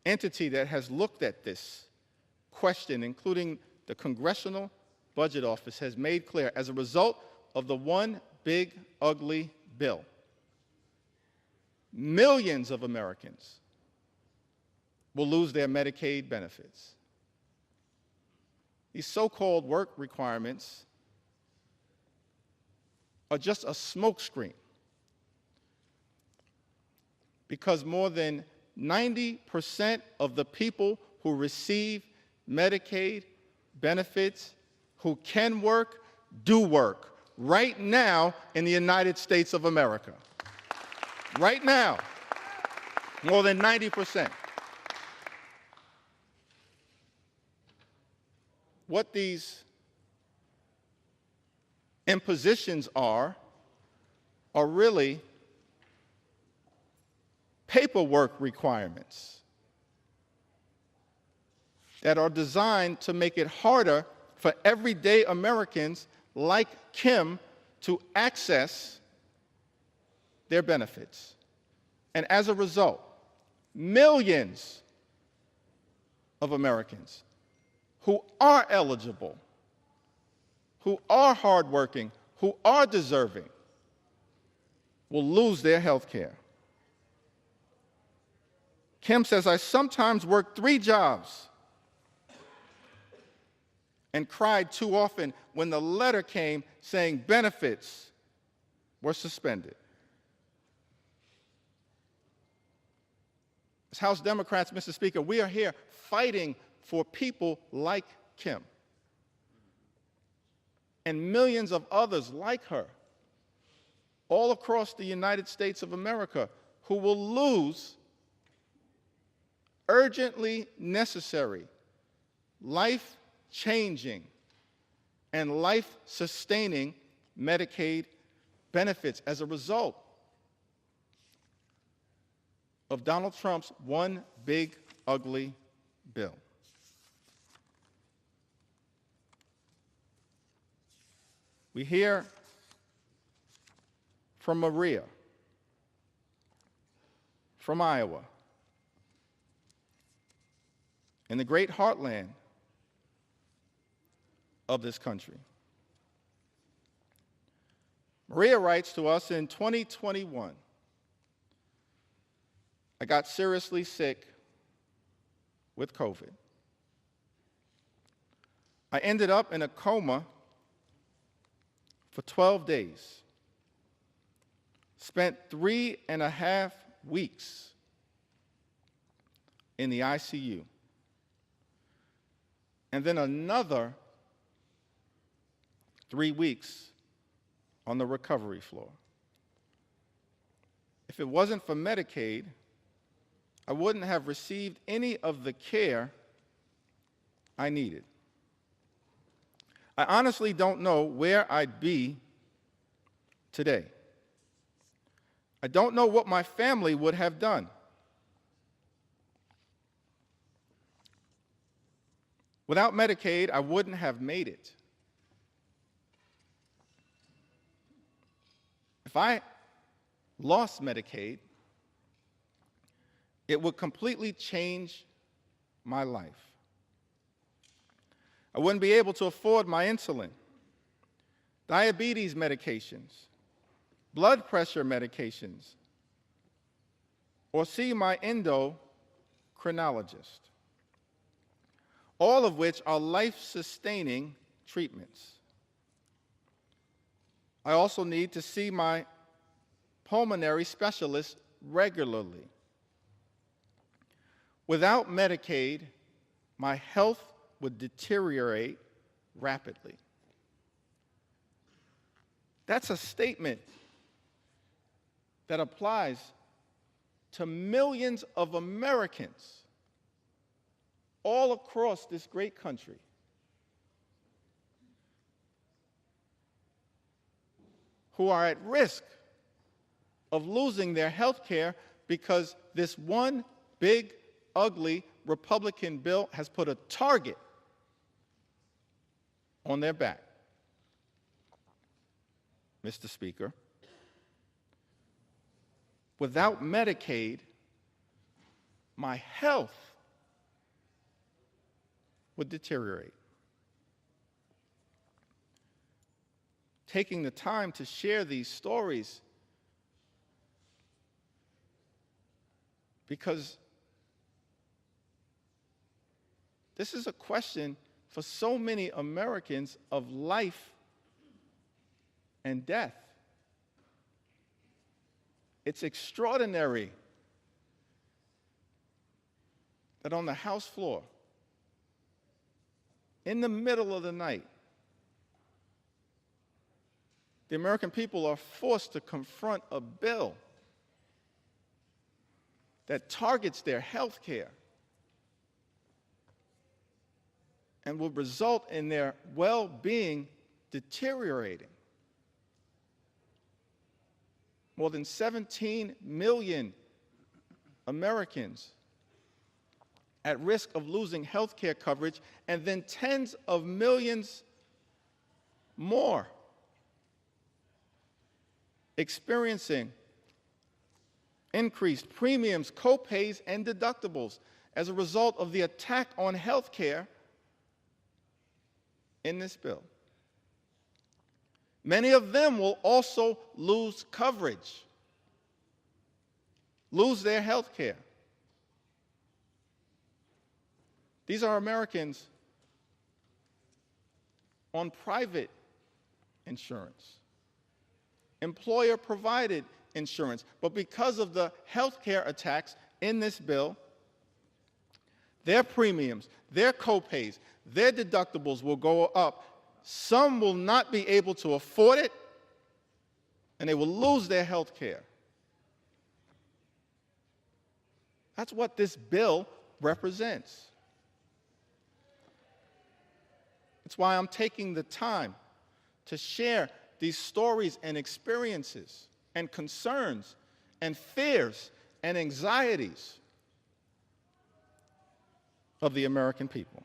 entity that has looked at this question, including the Congressional Budget Office, has made clear, as a result of the one big ugly bill, millions of Americans will lose their Medicaid benefits. These so-called work requirements are just a smokescreen, because more than 90% of the people who receive Medicaid benefits who can work, do work right now in the United States of America. Right now, more than 90%. What these impositions are really paperwork requirements that are designed to make it harder for everyday Americans like Kim to access their benefits. And as a result, millions of Americans who are eligible, who are hardworking, who are deserving, will lose their health care. Kim says, I sometimes worked 3 jobs and cried too often when the letter came saying benefits were suspended. As House Democrats, Mr. Speaker, we are here fighting for people like Kim and millions of others like her all across the United States of America who will lose urgently necessary, life-changing, and life-sustaining Medicaid benefits as a result of Donald Trump's one big, ugly bill. We hear from Maria, from Iowa, in the great heartland of this country, Maria writes to us in 2021, I got seriously sick with COVID. I ended up in a coma for 12 days. Spent 3.5 weeks in the ICU. And then another 3 weeks on the recovery floor. If it wasn't for Medicaid, I wouldn't have received any of the care I needed. I honestly don't know where I'd be today. I don't know what my family would have done. Without Medicaid, I wouldn't have made it. If I lost Medicaid, it would completely change my life. I wouldn't be able to afford my insulin, diabetes medications, blood pressure medications, or see my endocrinologist, all of which are life-sustaining treatments. I also need to see my pulmonary specialist regularly. Without Medicaid, my health would deteriorate rapidly. That's a statement that applies to millions of Americans all across this great country. Who are at risk of losing their health care because this one big, ugly Republican bill has put a target on their back. Mr. Speaker, without Medicaid, my health would deteriorate. Taking the time to share these stories because this is a question for so many Americans of life and death. It's extraordinary that on the House floor, in the middle of the night, the American people are forced to confront a bill that targets their health care and will result in their well-being deteriorating. More than 17 million Americans at risk of losing health care coverage, and then tens of millions more experiencing increased premiums, co-pays, and deductibles as a result of the attack on health care in this bill. Many of them will also lose coverage, lose their health care. These are Americans on private insurance, employer-provided insurance. But because of the health care attacks in this bill, their premiums, their co-pays, their deductibles will go up. Some will not be able to afford it, and they will lose their health care. That's what this bill represents. That's why I'm taking the time to share these stories and experiences and concerns and fears and anxieties of the American people.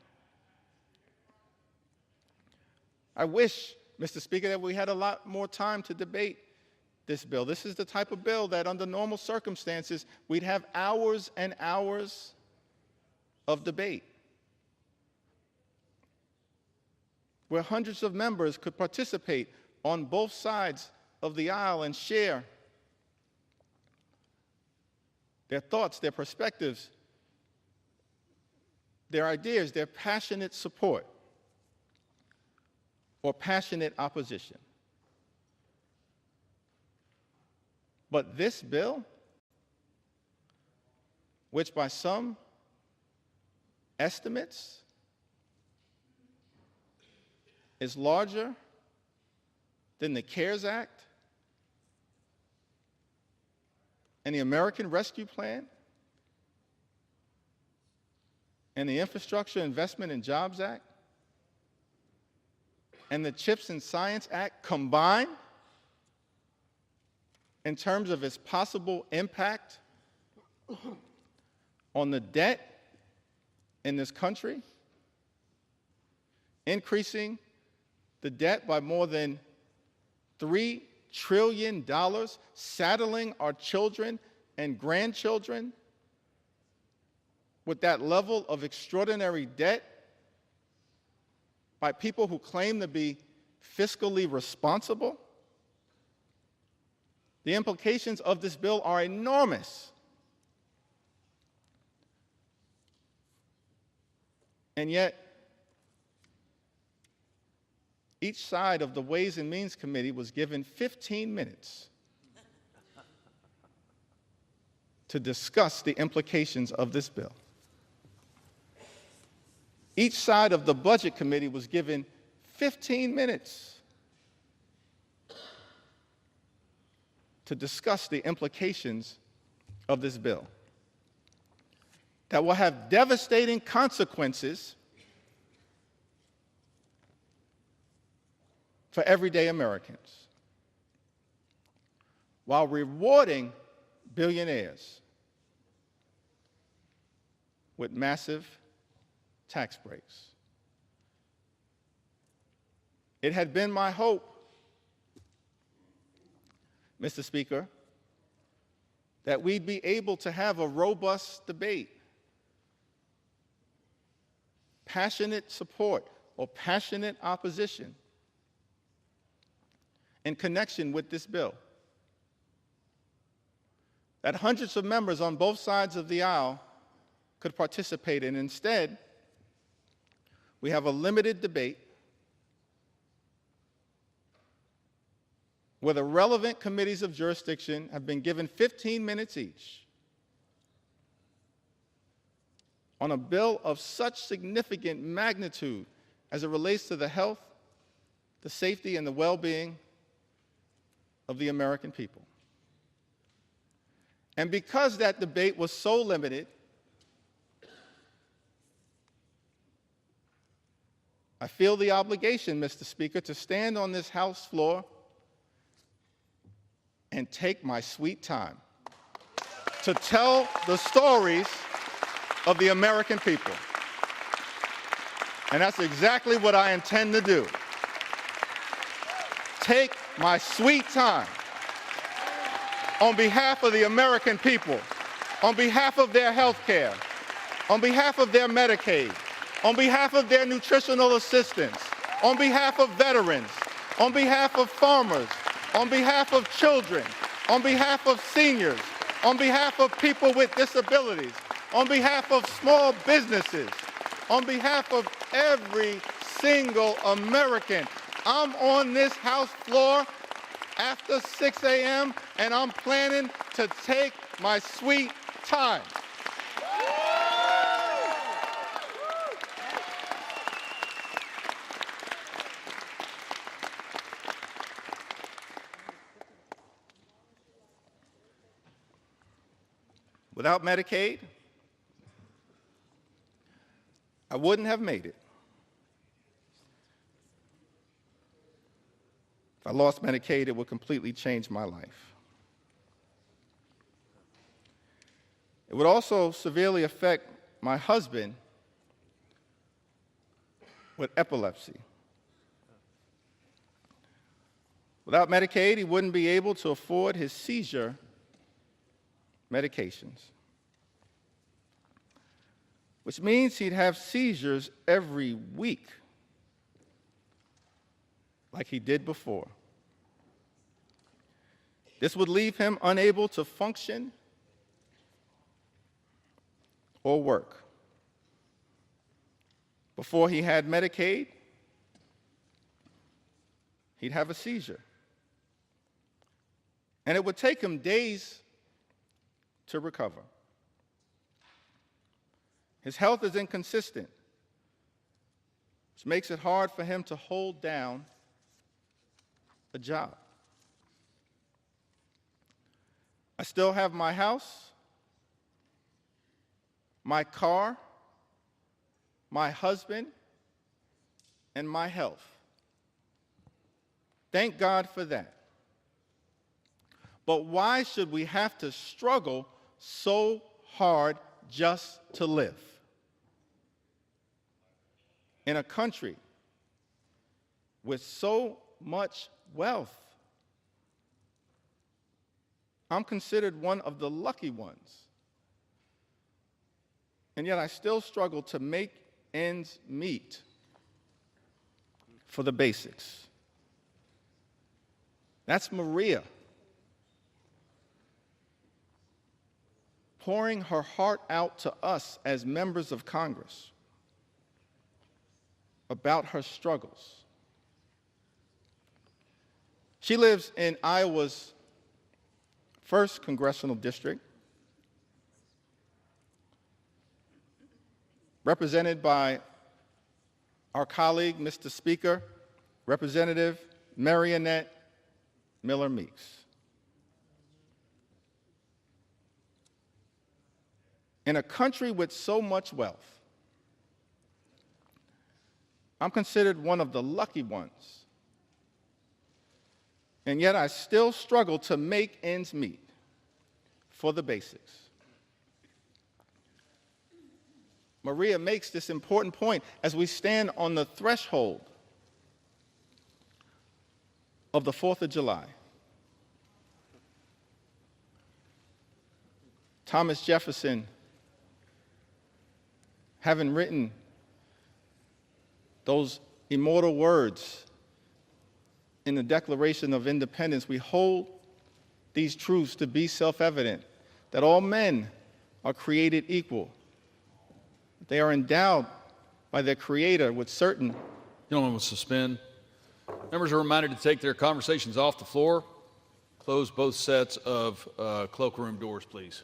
I wish, Mr. Speaker, that we had a lot more time to debate this bill. This is the type of bill that under normal circumstances we'd have hours and hours of debate, where hundreds of members could participate on both sides of the aisle and share their thoughts, their perspectives, their ideas, their passionate support or passionate opposition. But this bill, which by some estimates is larger than the CARES Act and the American Rescue Plan and the Infrastructure Investment and Jobs Act and the CHIPS and Science Act combined in terms of its possible impact on the debt in this country, increasing the debt by more than $3 trillion, saddling our children and grandchildren with that level of extraordinary debt by people who claim to be fiscally responsible. The implications of this bill are enormous. And yet, each side of the Ways and Means Committee was given 15 minutes to discuss the implications of this bill. Each side of the Budget Committee was given 15 minutes to discuss the implications of this bill that will have devastating consequences for everyday Americans, while rewarding billionaires with massive tax breaks. It had been my hope, Mr. Speaker, that we'd be able to have a robust debate, passionate support or passionate opposition in connection with this bill, that hundreds of members on both sides of the aisle could participate in. Instead, we have a limited debate where the relevant committees of jurisdiction have been given 15 minutes each on a bill of such significant magnitude as it relates to the health, the safety, and the well-being of the American people. And because that debate was so limited, I feel the obligation, Mr. Speaker, to stand on this House floor and take my sweet time to tell the stories of the American people. And that's exactly what I intend to do. Take my sweet time on behalf of the American people, on behalf of their health care, on behalf of their Medicaid, on behalf of their nutritional assistance, on behalf of veterans, on behalf of farmers, on behalf of children, on behalf of seniors, on behalf of people with disabilities, on behalf of small businesses, on behalf of every single American. I'm on this House floor after 6 a.m. and I'm planning to take my sweet time. Without Medicaid, I wouldn't have made it. If I lost Medicaid, it would completely change my life. It would also severely affect my husband with epilepsy. Without Medicaid, he wouldn't be able to afford his seizure medications, which means he'd have seizures every week, like he did before. This would leave him unable to function or work. Before he had Medicaid, he'd have a seizure. And it would take him days to recover. His health is inconsistent, which makes it hard for him to hold down a job. I still have my house, my car, my husband, and my health. Thank God for that. But why should we have to struggle so hard just to live? In a country with so much wealth, I'm considered one of the lucky ones. And yet I still struggle to make ends meet for the basics. That's Maria pouring her heart out to us as members of Congress about her struggles. She lives in Iowa's 1st Congressional District, represented by our colleague, Mr. Speaker, Representative Marionette Miller Meeks. In a country with so much wealth, I'm considered one of the lucky ones. And yet I still struggle to make ends meet for the basics. Maria makes this important point as we stand on the threshold of the 4th of July. Thomas Jefferson, having written those immortal words in the Declaration of Independence, we hold these truths to be self-evident, that all men are created equal. They are endowed by their Creator with certain. Gentlemen will suspend. Members are reminded to take their conversations off the floor. Close both sets of cloakroom doors, please.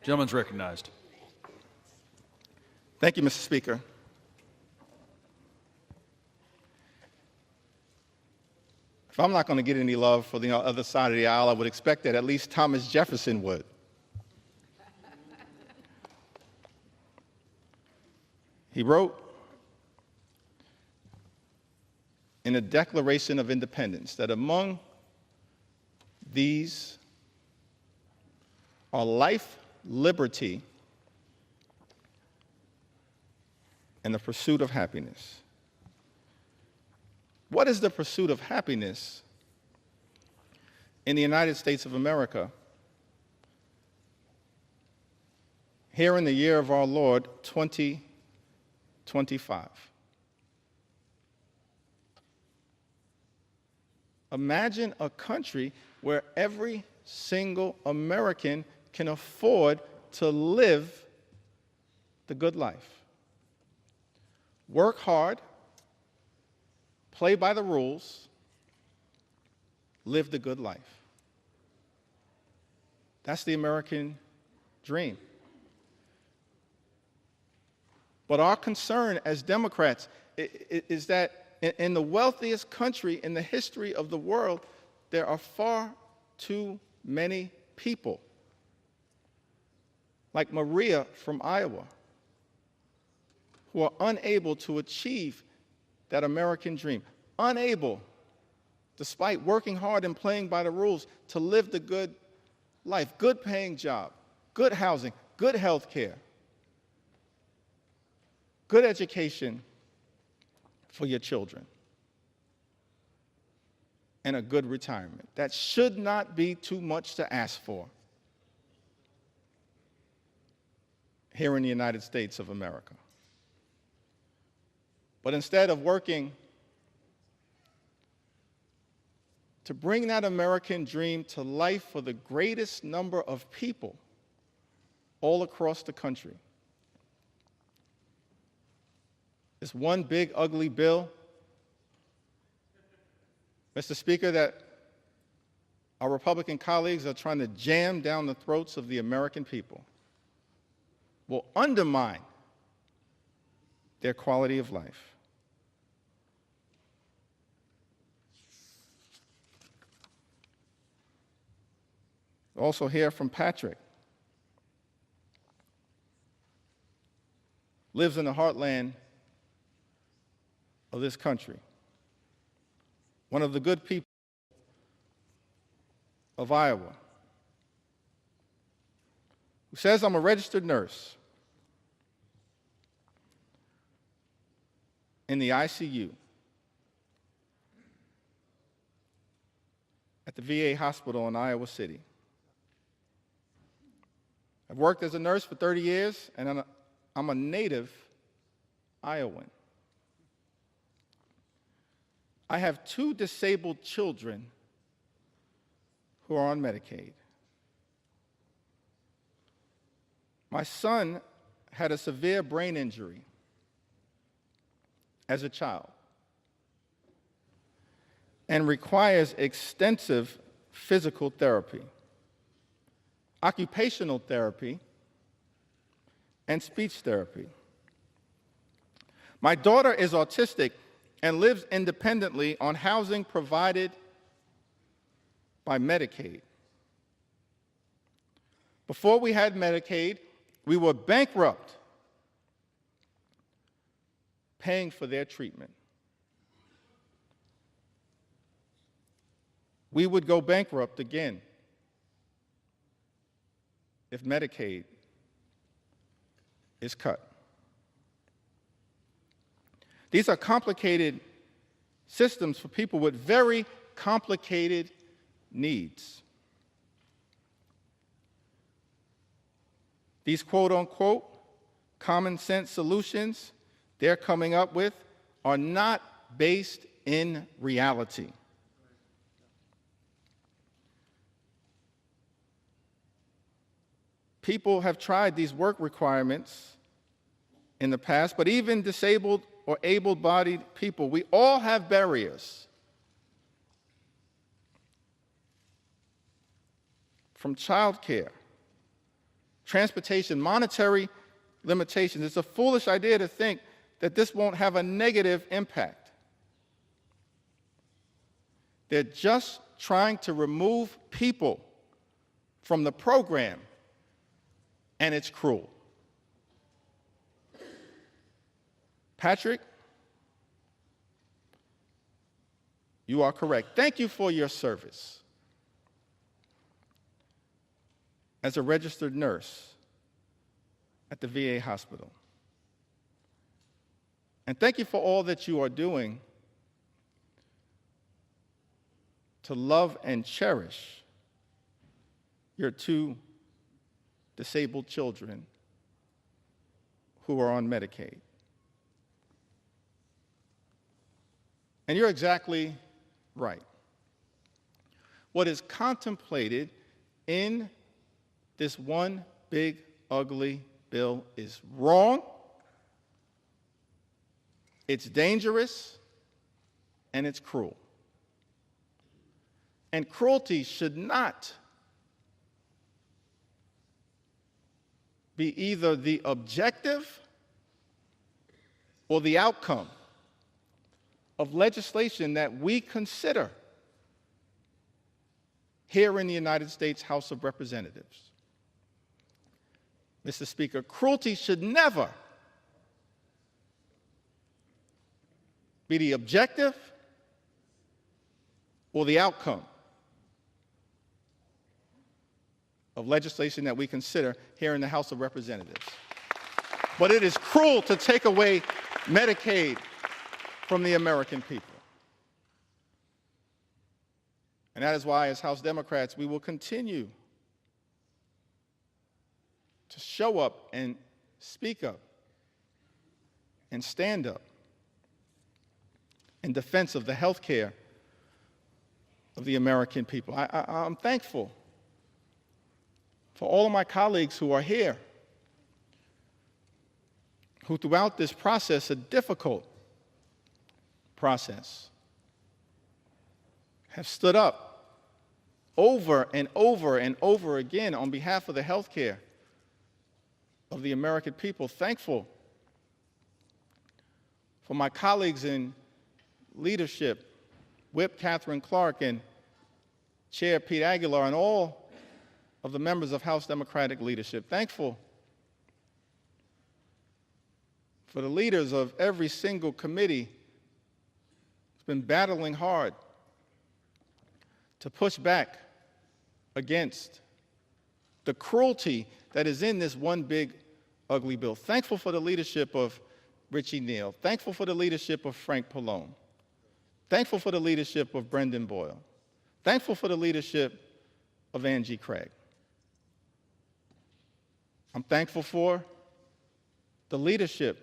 Gentleman's recognized. Thank you, Mr. Speaker. If I'm not going to get any love for the other side of the aisle, I would expect that at least Thomas Jefferson would. He wrote in the Declaration of Independence that among these are life, liberty, and the pursuit of happiness. What is the pursuit of happiness in the United States of America here in the year of our Lord, 2025? Imagine a country where every single American can afford to live the good life. Work hard, play by the rules, live the good life. That's the American dream. But our concern as Democrats is that in the wealthiest country in the history of the world, there are far too many people, like Maria from Iowa, who are unable to achieve that American dream, unable, despite working hard and playing by the rules, to live the good life, good paying job, good housing, good health care, good education for your children, and a good retirement. That should not be too much to ask for here in the United States of America. But instead of working to to bring that American dream to life for the greatest number of people all across the country. This one big, ugly bill, Mr. Speaker, that our Republican colleagues are trying to jam down the throats of the American people will undermine their quality of life. Also hear from Patrick. Lives in the heartland of this country. One of the good people of Iowa, who says, I'm a registered nurse in the ICU at the VA hospital in Iowa City. I've worked as a nurse for 30 years, and I'm a native Iowan. I have 2 disabled children who are on Medicaid. My son had a severe brain injury as a child and requires extensive physical therapy, occupational therapy, and speech therapy. My daughter is autistic and lives independently on housing provided by Medicaid. Before we had Medicaid, we were bankrupt paying for their treatment. We would go bankrupt again if Medicaid is cut. These are complicated systems for people with very complicated needs. These quote-unquote common sense solutions they're coming up with are not based in reality. People have tried these work requirements in the past, but even disabled or able-bodied people, we all have barriers. From childcare, transportation, monetary limitations. It's a foolish idea to think that this won't have a negative impact. They're just trying to remove people from the program, and it's cruel. Patrick, you are correct. Thank you for your service as a registered nurse at the VA hospital. And thank you for all that you are doing to love and cherish your 2 disabled children who are on Medicaid. And you're exactly right. What is contemplated in this one big, ugly bill is wrong, it's dangerous, and it's cruel. And cruelty should not be either the objective or the outcome of legislation that we consider here in the United States House of Representatives. Mr. Speaker, cruelty should never be the objective or the outcome of legislation that we consider here in the House of Representatives. But it is cruel to take away Medicaid from the American people. And that is why, as House Democrats, we will continue to show up and speak up and stand up in defense of the health care of the American people. I'm thankful for all of my colleagues who are here, who throughout this process, a difficult process, have stood up over and over and over again on behalf of the health care of the American people. Thankful for my colleagues in leadership, Whip Catherine Clark and Chair Pete Aguilar, and all of the members of House Democratic leadership. Thankful for the leaders of every single committee who's been battling hard to push back against the cruelty that is in this one big, ugly bill. Thankful for the leadership of Richie Neal. Thankful for the leadership of Frank Pallone. Thankful for the leadership of Brendan Boyle. Thankful for the leadership of Angie Craig. I'm thankful for the leadership,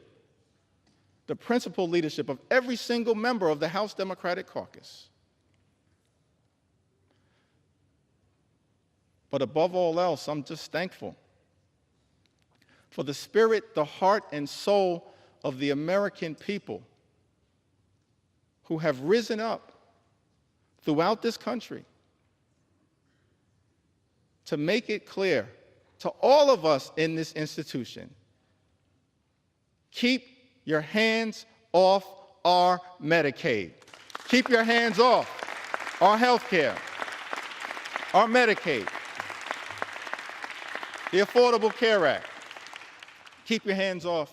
the principal leadership of every single member of the House Democratic Caucus. But above all else, I'm just thankful for the spirit, the heart, and soul of the American people who have risen up throughout this country to make it clear to all of us in this institution: keep your hands off our Medicaid. Keep your hands off our health care, our Medicaid, the Affordable Care Act. Keep your hands off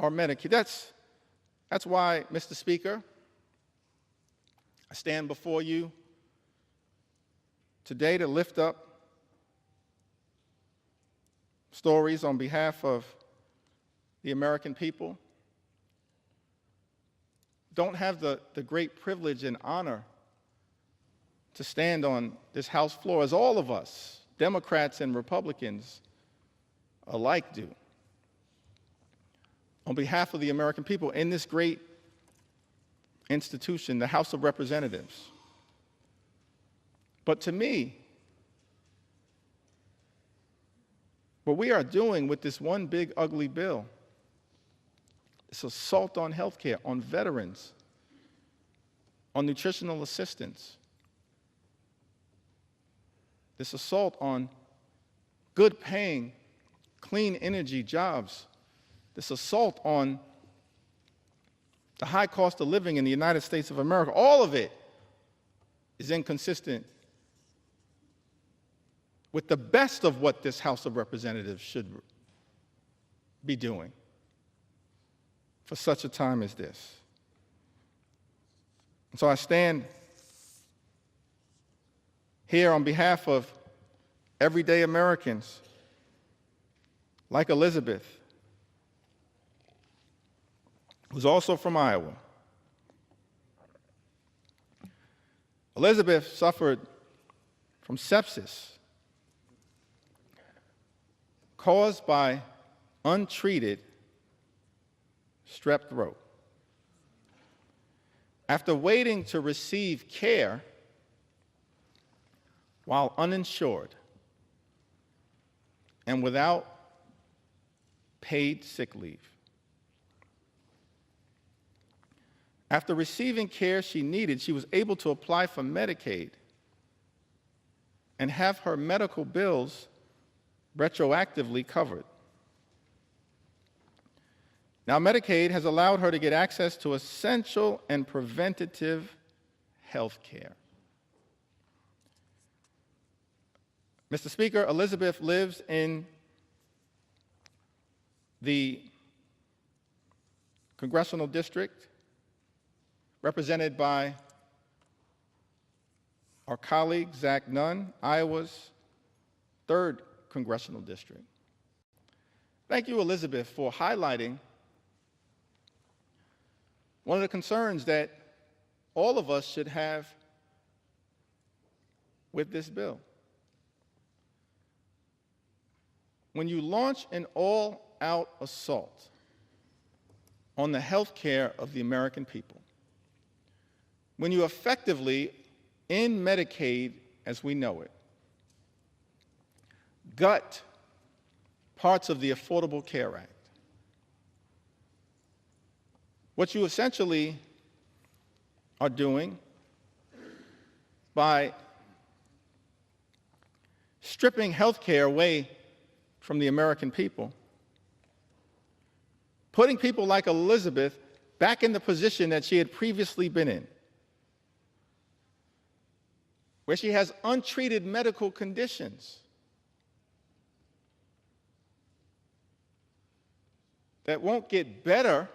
our Medicaid. That's why, Mr. Speaker, I stand before you today to lift up stories on behalf of the American people. Don't have the great privilege and honor to stand on this House floor, as all of us, Democrats and Republicans alike, do, on behalf of the American people in this great institution, the House of Representatives. But to me, what we are doing with this one big ugly bill, this assault on health care, on veterans, on nutritional assistance, this assault on good-paying, clean energy jobs, this assault on the high cost of living in the United States of America, all of it is inconsistent with the best of what this House of Representatives should be doing for such a time as this. And so I stand here on behalf of everyday Americans like Elizabeth, who's also from Iowa. Elizabeth suffered from sepsis caused by untreated strep throat. After waiting to receive care while uninsured and without paid sick leave. After receiving care she needed, she was able to apply for Medicaid and have her medical bills retroactively covered. Now, Medicaid has allowed her to get access to essential and preventative health care. Mr. Speaker, Elizabeth lives in the congressional district represented by our colleague, Zach Nunn, Iowa's 3rd congressional district. Thank you, Elizabeth, for highlighting one of the concerns that all of us should have with this bill. When you launch an all-out assault on the health care of the American people, when you effectively in Medicaid as we know it, gut parts of the Affordable Care Act. What you essentially are doing by stripping health care away from the American people, putting people like Elizabeth back in the position that she had previously been in, where she has untreated medical conditions that won't get better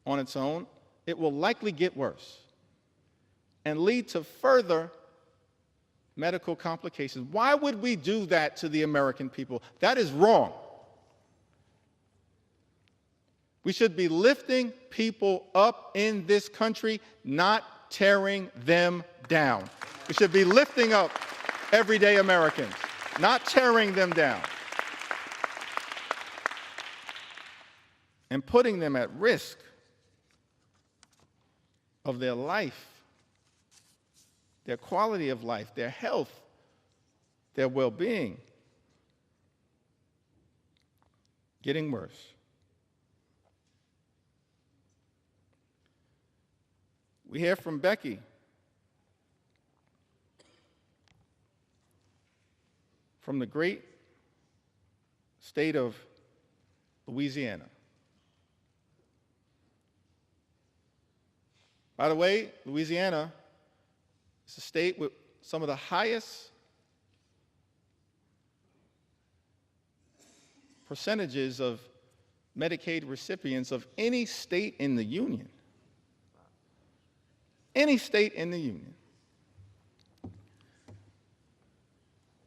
on its own, it will likely get worse and lead to further medical complications. Why would we do that to the American people? That is wrong. We should be lifting people up in this country, not tearing them down. We should be lifting up everyday Americans, not tearing them down, and putting them at risk of their life, their quality of life, their health, their well-being getting worse. We hear from Becky from the great state of Louisiana. By the way, Louisiana is a state with some of the highest percentages of Medicaid recipients of any state in the Union. Any state in the Union.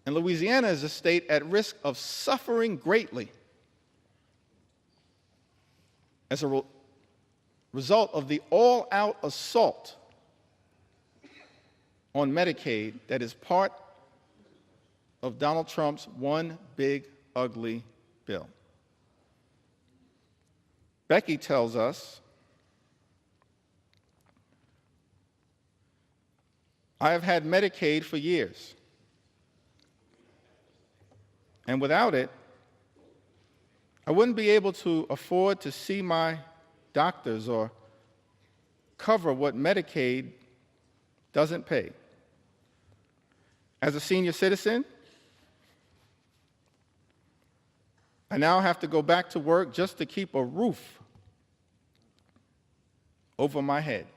And Louisiana is a state at risk of suffering greatly as a result of the all-out assault on Medicaid that is part of Donald Trump's one big ugly bill. Becky tells us, I have had Medicaid for years, and without it, I wouldn't be able to afford to see my doctors or cover what Medicaid doesn't pay. As a senior citizen, I now have to go back to work just to keep a roof over my head,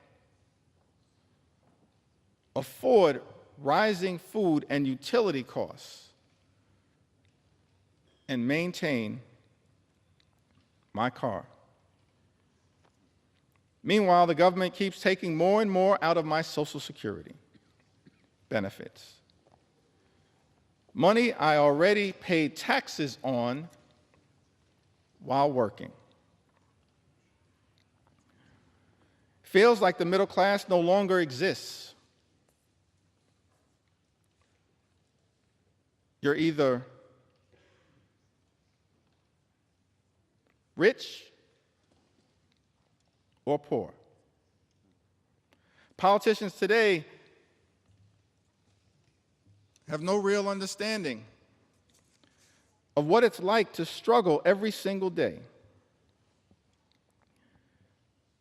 afford rising food and utility costs, and maintain my car. Meanwhile, the government keeps taking more and more out of my Social Security benefits. Money I already paid taxes on while working. Feels like the middle class no longer exists. You're either rich or poor. Politicians today have no real understanding of what it's like to struggle every single day.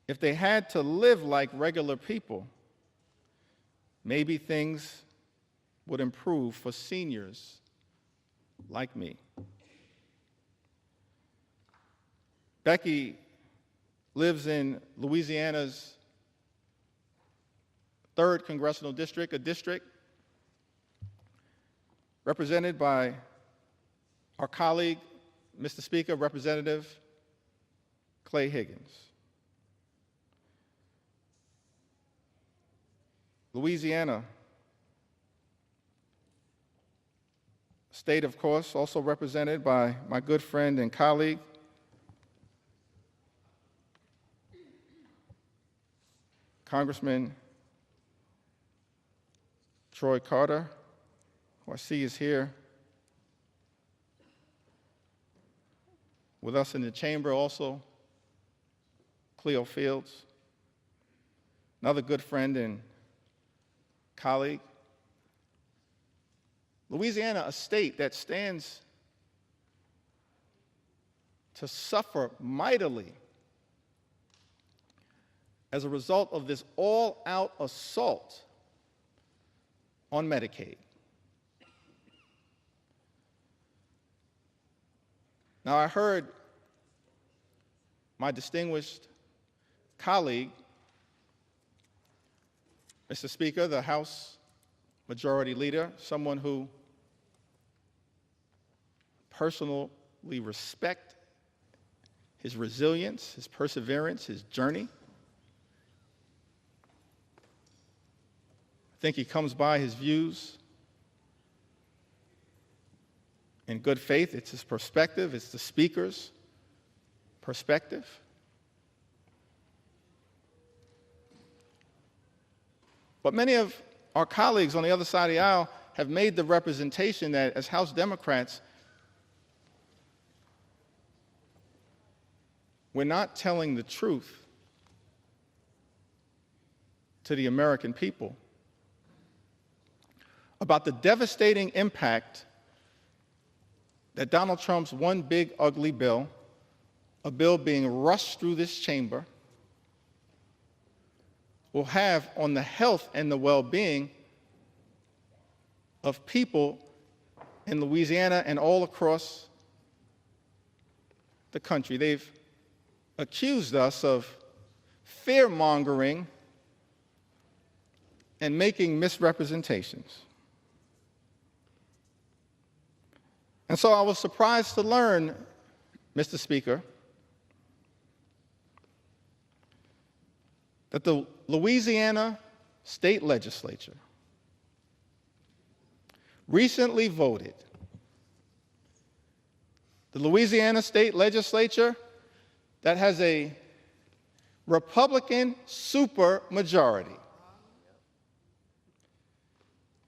If they had to live like regular people, maybe things would improve for seniors like me. Becky lives in Louisiana's 3rd Congressional District, a district represented by our colleague, Mr. Speaker, Representative Clay Higgins. Louisiana, state, of course, also represented by my good friend and colleague, Congressman Troy Carter, who I see is here with us in the chamber also, Cleo Fields, another good friend and colleague, Louisiana, a state that stands to suffer mightily as a result of this all-out assault on Medicaid. Now, I heard my distinguished colleague, Mr. Speaker, the House Majority Leader, someone who personally respect his resilience, his perseverance, his journey. I think he comes by his views in good faith. It's his perspective, it's the speaker's perspective. But many of our colleagues on the other side of the aisle have made the representation that as House Democrats, we're not telling the truth to the American people about the devastating impact that Donald Trump's one big ugly bill, a bill being rushed through this chamber, will have on the health and the well-being of people in Louisiana and all across the country. They've accused us of fear-mongering and making misrepresentations. And so I was surprised to learn, Mr. Speaker, that the Louisiana State Legislature recently voted. The Louisiana State Legislature that has a Republican supermajority.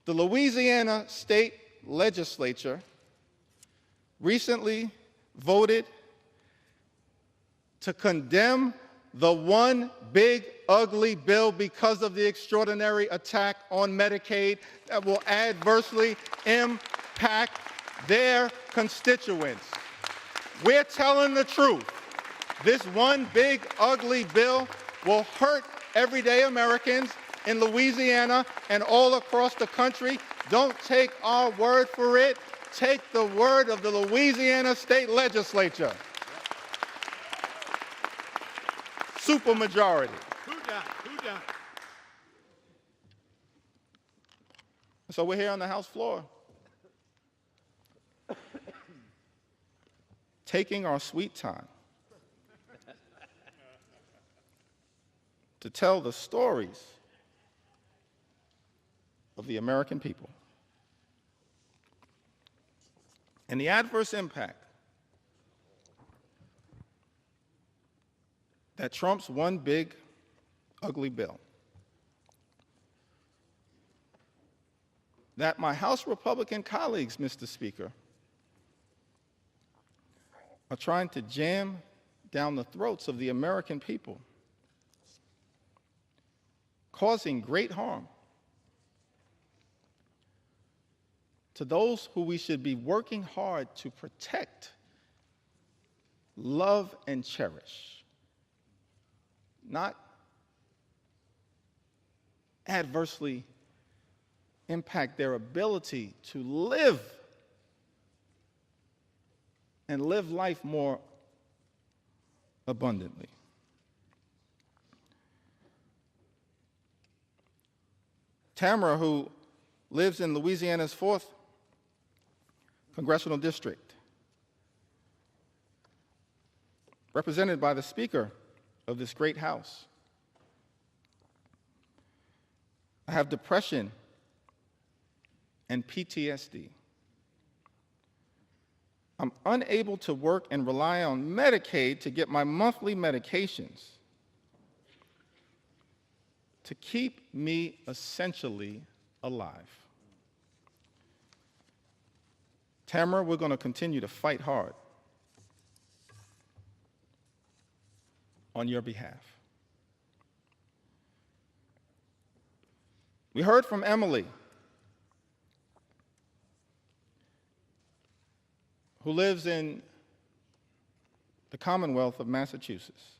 The Louisiana State Legislature recently voted to condemn the one big ugly bill because of the extraordinary attack on Medicaid that will adversely impact their constituents. We're telling the truth. This one big ugly bill will hurt everyday Americans in Louisiana and all across the country. Don't take our word for it. Take the word of the Louisiana State Legislature. Supermajority. Who done? Who done? So we're here on the House floor, taking our sweet time to tell the stories of the American people and the adverse impact that Trump's one big ugly bill, that my House Republican colleagues, Mr. Speaker, are trying to jam down the throats of the American people, causing great harm to those who we should be working hard to protect, love, and cherish, not adversely impact their ability to live and live life more abundantly. Tamara, who lives in Louisiana's 4th Congressional District, represented by the Speaker of this great House. I have depression and PTSD. I'm unable to work and rely on Medicaid to get my monthly medications to keep me essentially alive. Tamara, we're going to continue to fight hard on your behalf. We heard from Emily, who lives in the Commonwealth of Massachusetts.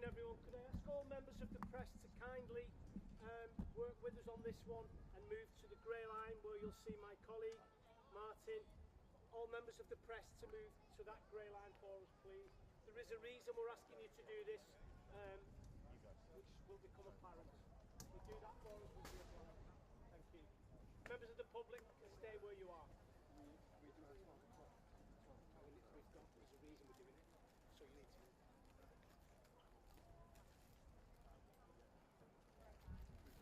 everyone. Could I ask all members of the press to kindly work with us on this one and move to the grey line where you'll see my colleague, Martin. All members of the press to move to that grey line for us, please. There is a reason we're asking you to do this, which will become apparent. If you do that for us, we'll be apparent. Thank you. Members of the public, stay where you are. There's a reason we're doing it, so you need to.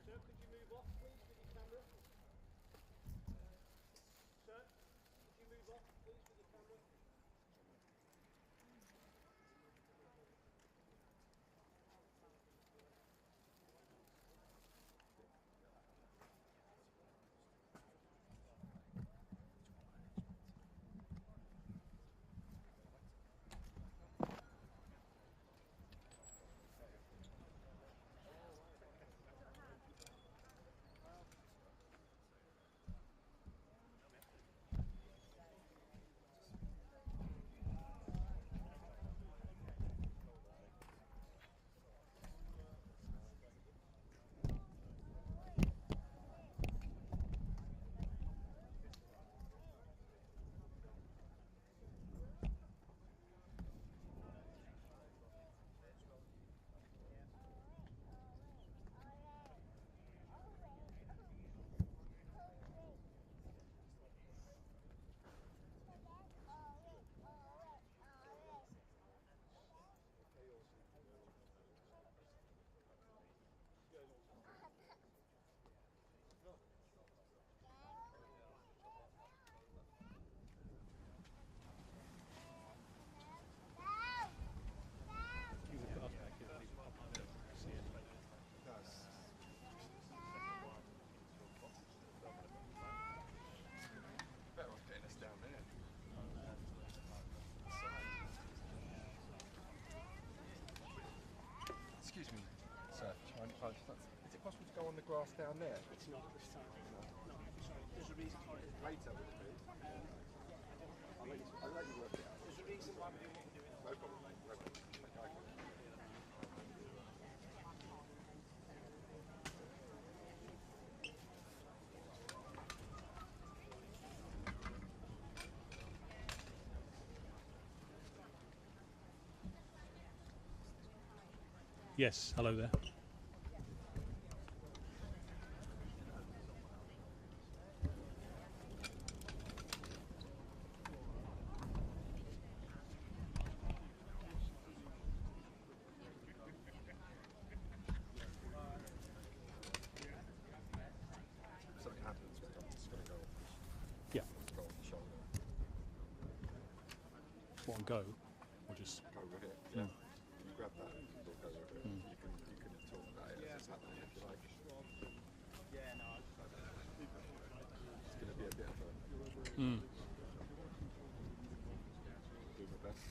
Sir, could you move off, please, with your camera? Sir, could you move off, please, with your camera? Excuse me, sir. Is it possible to go on the grass down there? It's not this time. No, sorry. There's a reason for it. Later, would it be? I'll let you work it out. There's a reason why we're doing what we're doing. No problem. No problem. Okay. Yes, hello there. If something happens, I'm just going to go Yeah, off the shoulder. want to go, or just Go with it. Yeah. You grab that and we'll go with it. You can talk about it as it's happening if you like. It's going to be a bit of a... Do my best.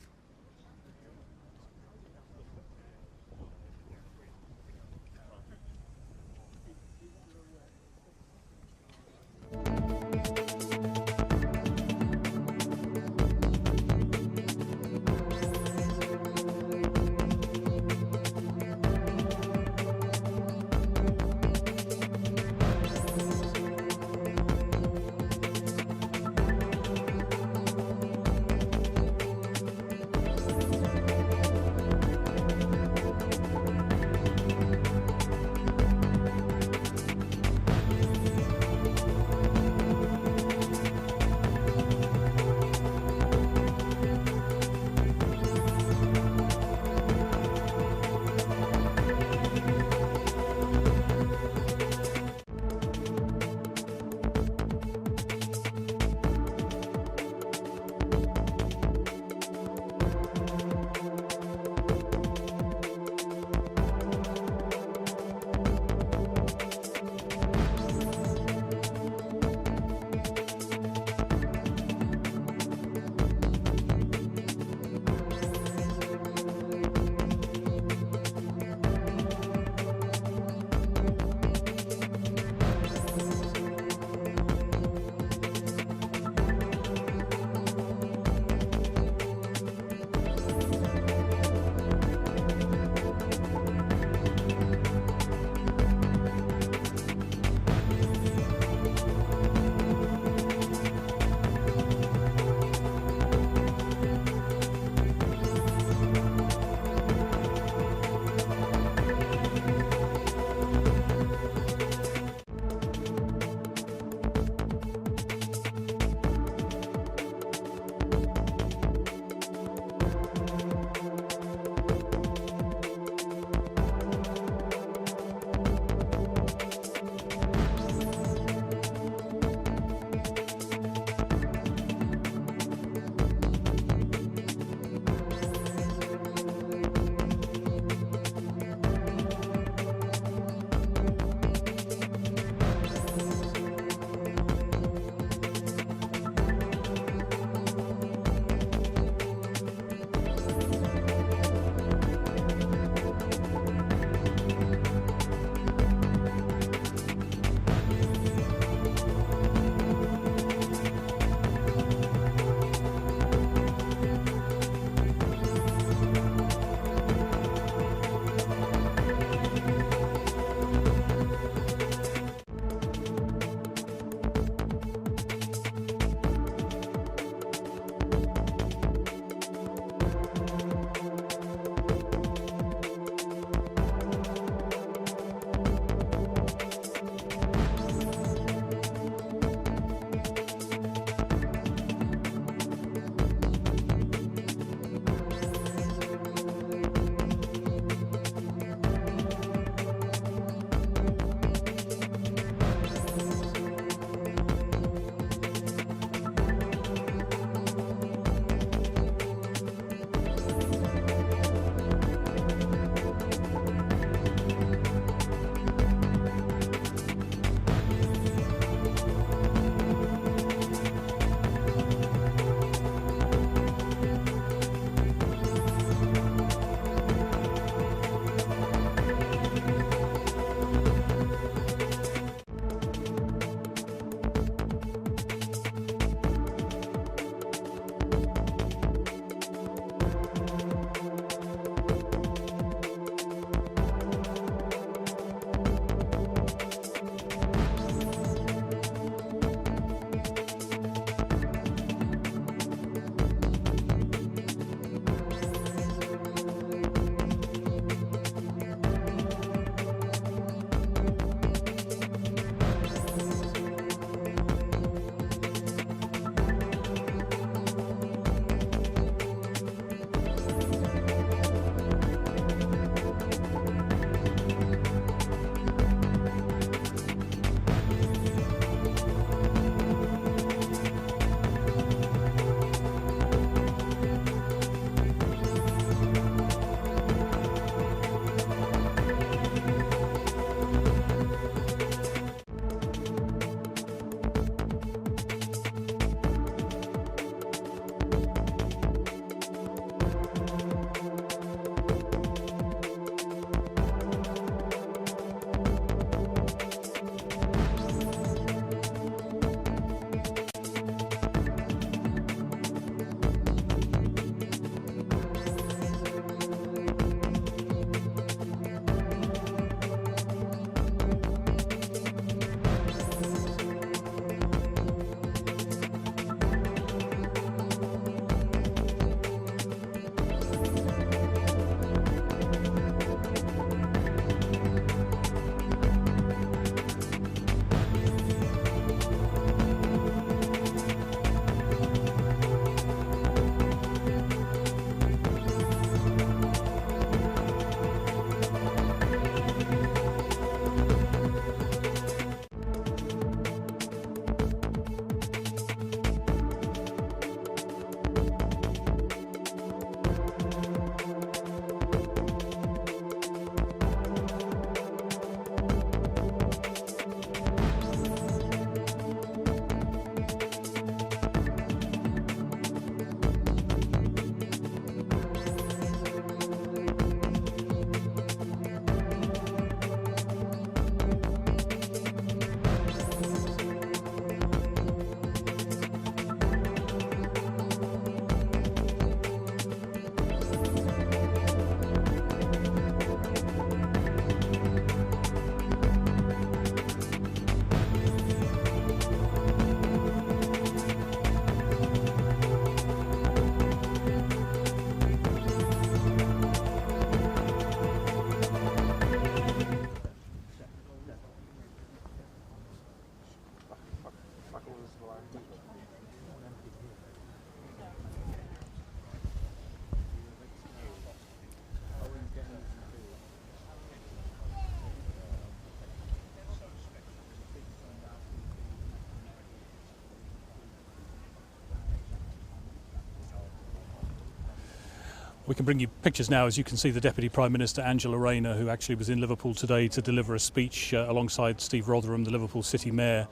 We can bring you pictures now. As you can see, the Deputy Prime Minister, Angela Rayner, who actually was in Liverpool today to deliver a speech alongside Steve Rotherham, the Liverpool City Mayor,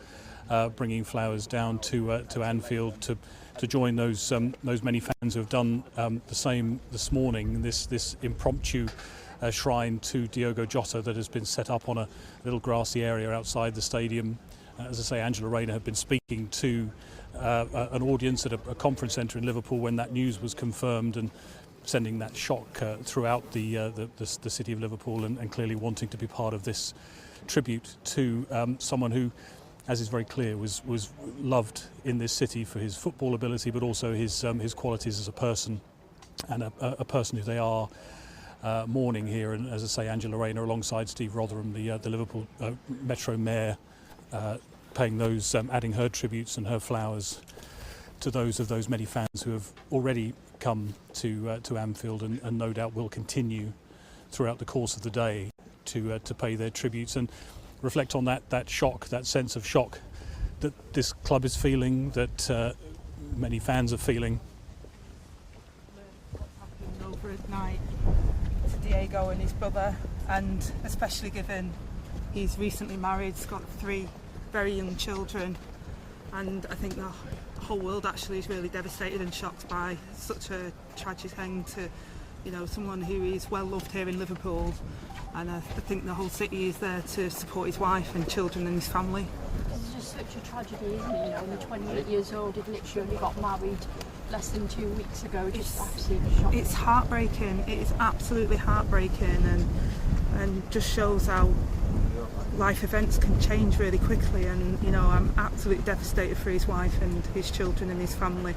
bringing flowers down to Anfield to join those many fans who have done the same this morning. This impromptu shrine to Diogo Jota that has been set up on a little grassy area outside the stadium. As I say, Angela Rayner had been speaking to an audience at a conference centre in Liverpool when that news was confirmed, and sending that shock throughout the city of Liverpool, and clearly wanting to be part of this tribute to someone who, as is very clear, was loved in this city for his football ability, but also his qualities as a person, and a person who they are mourning here. And as I say, Angela Rayner alongside Steve Rotherham, the Liverpool Metro Mayor, paying those, adding her tributes and her flowers to those many fans who have already come to Anfield, and no doubt will continue throughout the course of the day to pay their tributes and reflect on that shock, that sense of shock that this club is feeling, that many fans are feeling. What's happened over at night to Diego and his brother, and especially given he's recently married, he's got 3 very young children, and I think the whole world actually is really devastated and shocked by such a tragic end to, you know, someone who is well loved here in Liverpool, and I think the whole city is there to support his wife and children and his family. It's just such a tragedy, isn't it? You know, only 28 years old, he literally only got married less than 2 weeks ago. Just absolutely shocking. It's heartbreaking. It is absolutely heartbreaking, and just shows how life events can change really quickly. And you know, I'm absolutely devastated for his wife and his children and his family.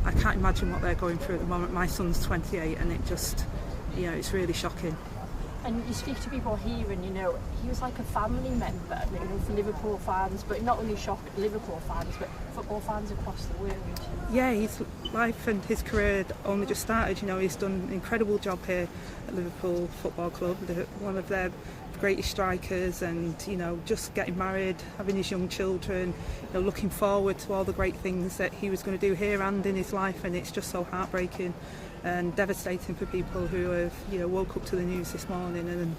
I can't imagine what they're going through at the moment. My son's 28, and it just, you know, it's really shocking. And you speak to people here, and you know, he was like a family member, you know, for Liverpool fans, but not only Liverpool fans, but football fans across the world. Yeah, his life and his career had only just started. You know, he's done an incredible job here at Liverpool Football Club, one of their greatest strikers, and you know, just getting married, having his young children, you know, looking forward to all the great things that he was going to do here and in his life. And it's just so heartbreaking and devastating for people who have, you know, woke up to the news this morning. And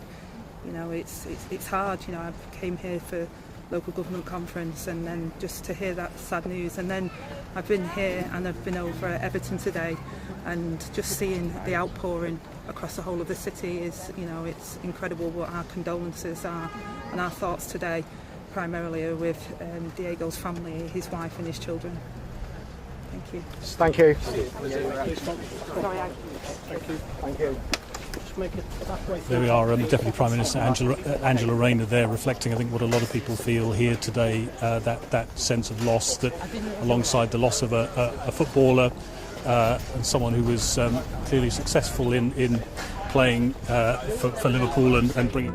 you know, it's hard. You know, I came here for local government conference, and then just to hear that sad news, and then I've been here and I've been over at Everton today, and just seeing the outpouring across the whole of the city is, you know, it's incredible. What our condolences are, and our thoughts today primarily are with Diego's family, his wife and his children. Thank you. Thank you. Thank you. There we are, Deputy Prime Minister Angela Rayner there, reflecting, I think, what a lot of people feel here today, that sense of loss, that alongside the loss of a footballer and someone who was clearly successful in playing for Liverpool and bringing...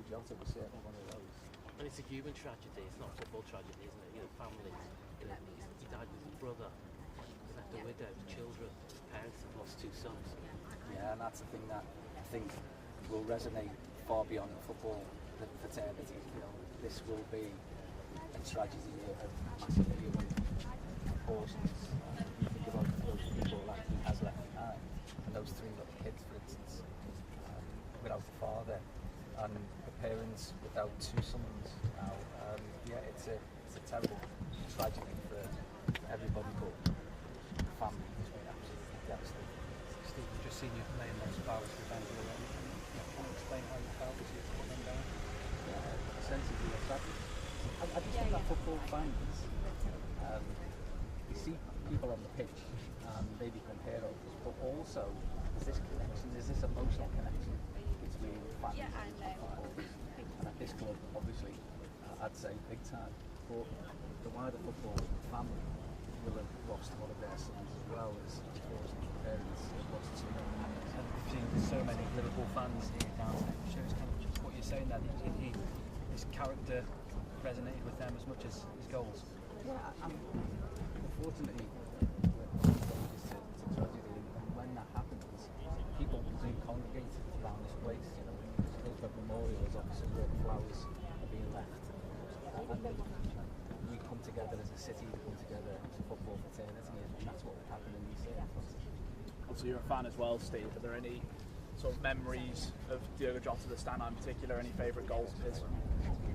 Jota was certainly one of those. And it's a human tragedy, it's not a football tragedy, isn't it? You know, families, you know, he died with his brother, he left a widow, children, his parents have lost 2 sons. Yeah, and that's the thing that I think will resonate far beyond football fraternity. You know, this will be a tragedy of massive human proportions. You think about those people that he has left behind, and those 3 little kids, for instance, without a father, and the parents without 2 sons. Now, yeah, it's a terrible tragedy for everybody, but the family has been absolutely devastated. Steve, we've just seen you laying those flowers for Angela. Can you explain how you felt as you put them down? A sense of real sadness. I just think that football fans, you see people on the pitch and they become heroes, but also there's this connection, there's this emotional connection between fans and football. And at this club, obviously, I'd say big time, but the wider football family will have lost one of their sons as well as, of course, the parents have lost 2. And we've seen so many Liverpool fans here down there. It shows kind of just what you're saying there. His character resonated with them as much as his goals. Yeah, unfortunately, it's a tragedy, and when that happens, people do congregate around this place. You know, Hillsborough Memorial is obviously where the flowers are being left, and we come together as a city, we come together as a football fraternity, and that's what would happen in these circumstances. Obviously, you're a fan as well, Steve. Are there any sort of memories of Diogo Jota that stand out in particular? Any favourite goals of his?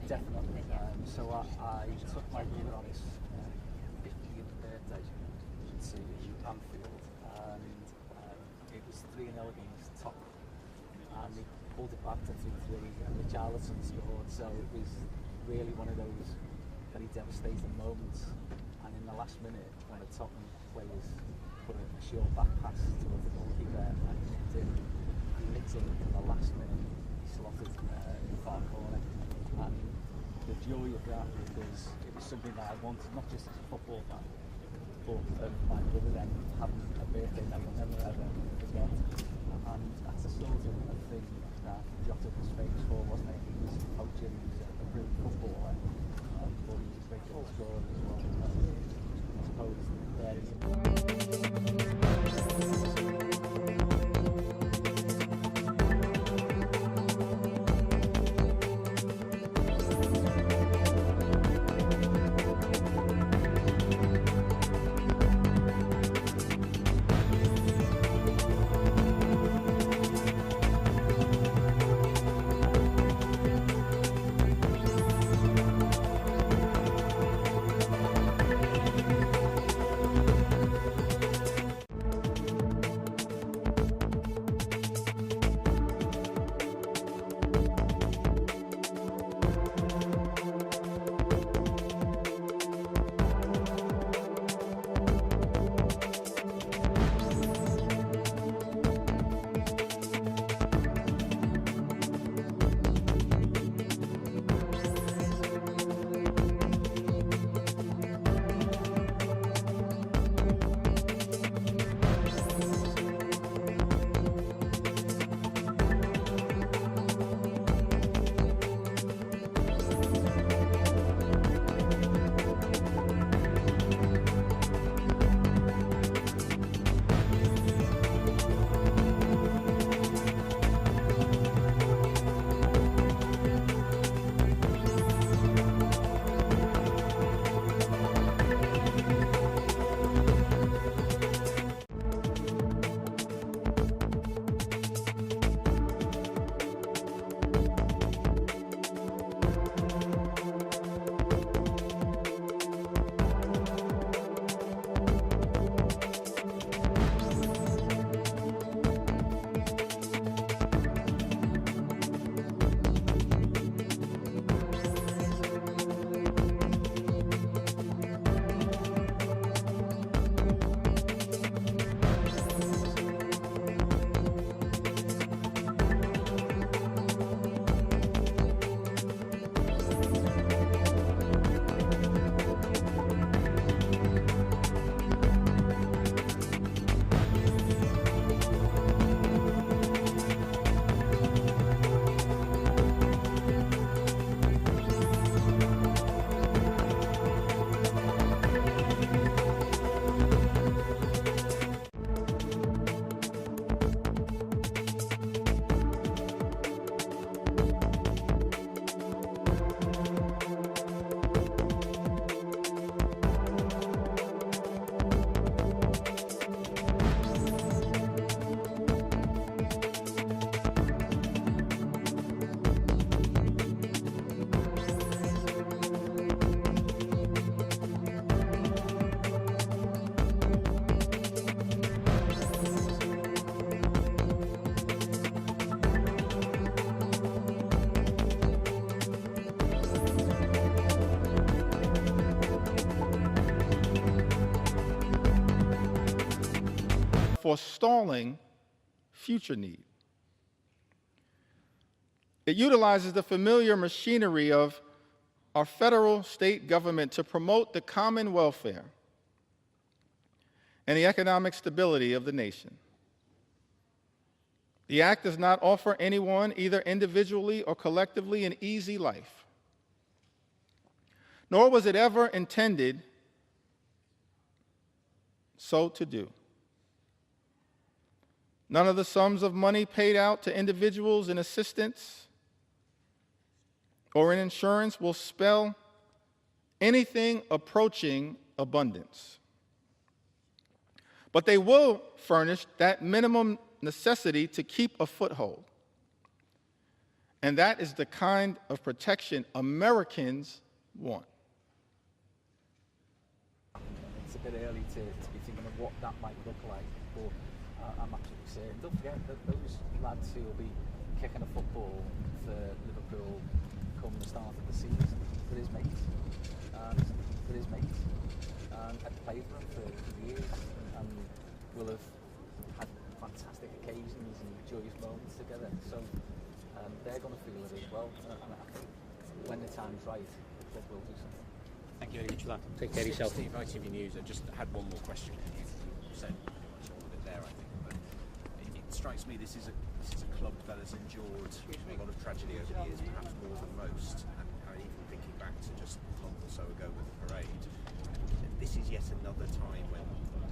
Definitely. So I took my brother on his 50th birthday to Anfield, and it was 3-0 against Tottenham, and he pulled it back to 3-3, and Richarlison scored. So it was really one of those very devastating moments. And in the last minute, one of the Tottenham players put a short back pass to the goalkeeper, and he nicked it. He nicked it in the last minute. He slotted in the far corner. And the joy of that was, it was something that I wanted, not just as a football fan, but my brother then having a birthday that I'll never ever forget. And that's the sort of thing that Jota was famous for, wasn't it? He was coaching, he was a brilliant footballer, but he was a great goal scorer as well. I suppose there is forestalling future need. It utilizes the familiar machinery of our federal state government to promote the common welfare and the economic stability of the nation. The act does not offer anyone, either individually or collectively, an easy life, nor was it ever intended so to do. None of the sums of money paid out to individuals in assistance or in insurance will spell anything approaching abundance. But they will furnish that minimum necessity to keep a foothold. And that is the kind of protection Americans want. It's a bit early to be thinking of what that might look like, but I'm absolutely certain. Don't forget that those lads who will be kicking a football for Liverpool come the start of the season, they're his mates. They're his mates. I've played for him for years and will have had fantastic occasions and joyous moments together. So they're going to feel it as well. And I think when the time's right, the club will do something. Thank you very much for that. Take care of yourself. Steve, ITV News. I just had one more question. You said all of it there, I think, but it strikes me this is a club that has endured a lot of tragedy over the years, perhaps more than most. And even thinking back to just a month or so ago with the parade, this is yet another time when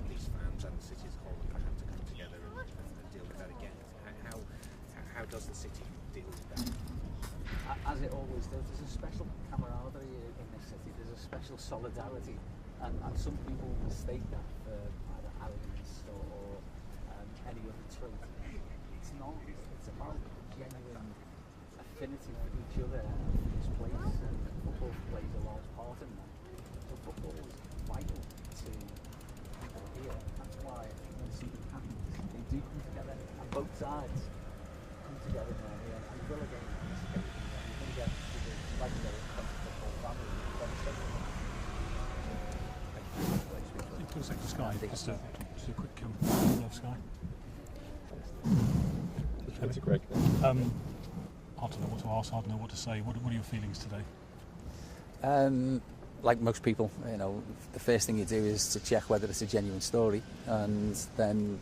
these fans and the city as a whole have to come together and deal with that again. How does the city deal with that? As it always does, there's a special camaraderie in this city, there's a special solidarity, and some people mistake that for either arrogance or any other trait. It's not, it's about genuine affinity for each other and this place, and football plays a large part in that. So football is vital to people here. That's why when something happens, they do come together, and both sides come together now here, and will again on this occasion. You're going to get the legendary football family demonstration. Give us a second, Sky. Just a quick love, Sky. That's a great I don't know what to ask, I don't know what to say. What are your feelings today? Like most people, you know, the first thing you do is to check whether it's a genuine story, and then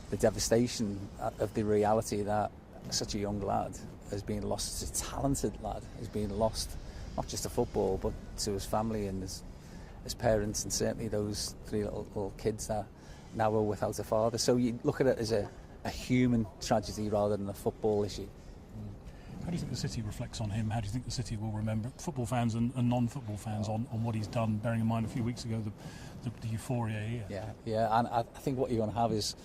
the devastation of the reality that such a young lad has been lost, such a talented lad has been lost, not just to football, but to his family and his parents, and certainly those three little kids that now are without a father. So you look at it as a human tragedy rather than a football issue. How do you think the city reflects on him? How do you think the city will remember football fans and non-football fans on what he's done, bearing in mind a few weeks ago the euphoria here? Yeah, and I think what you're going to have is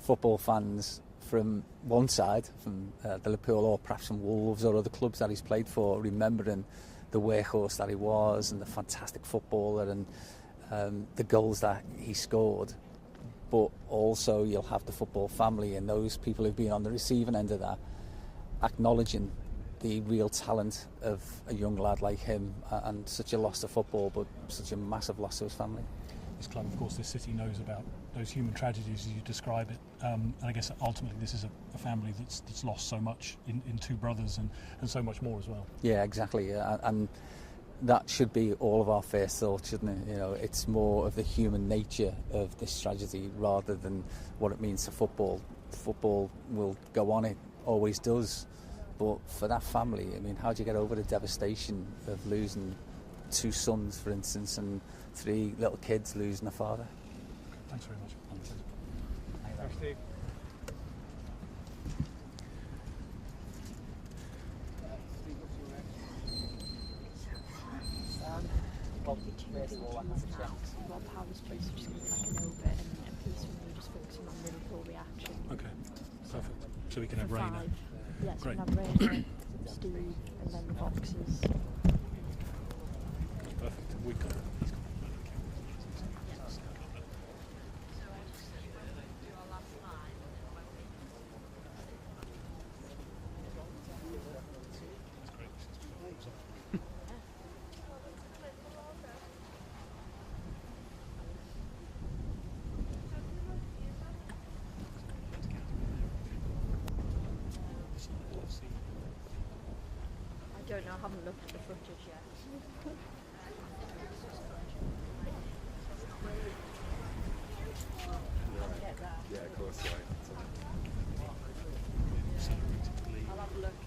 football fans from one side, from the Liverpool or perhaps from Wolves or other clubs that he's played for, remembering the workhorse that he was and the fantastic footballer and the goals that he scored. But also you'll have the football family and those people who've been on the receiving end of that, acknowledging the real talent of a young lad like him, and such a loss to football, but such a massive loss to his family. This club, of course, this city knows about those human tragedies as you describe it, and I guess ultimately this is a family that's lost so much in two brothers and so much more as well. Yeah, exactly, and that should be all of our first thoughts, shouldn't it? You know, it's more of the human nature of this tragedy rather than what it means to football. Football will go on, it always does, but for that family, I mean, how do you get over the devastation of losing two sons, for instance, and three little kids losing a father? Thanks very much. Thanks, Steve. Rob Howard's place, just going to be like an obit and a piece from me just focusing on Liverpool reaction. Okay, perfect. So we can have Rainer. Yes, Great. we can have Rainer, Steve, and then the boxes. Perfect. We've got don't know, I haven't looked at the footage yet. I'll get that. Yeah, of course, yeah. I'll have a look.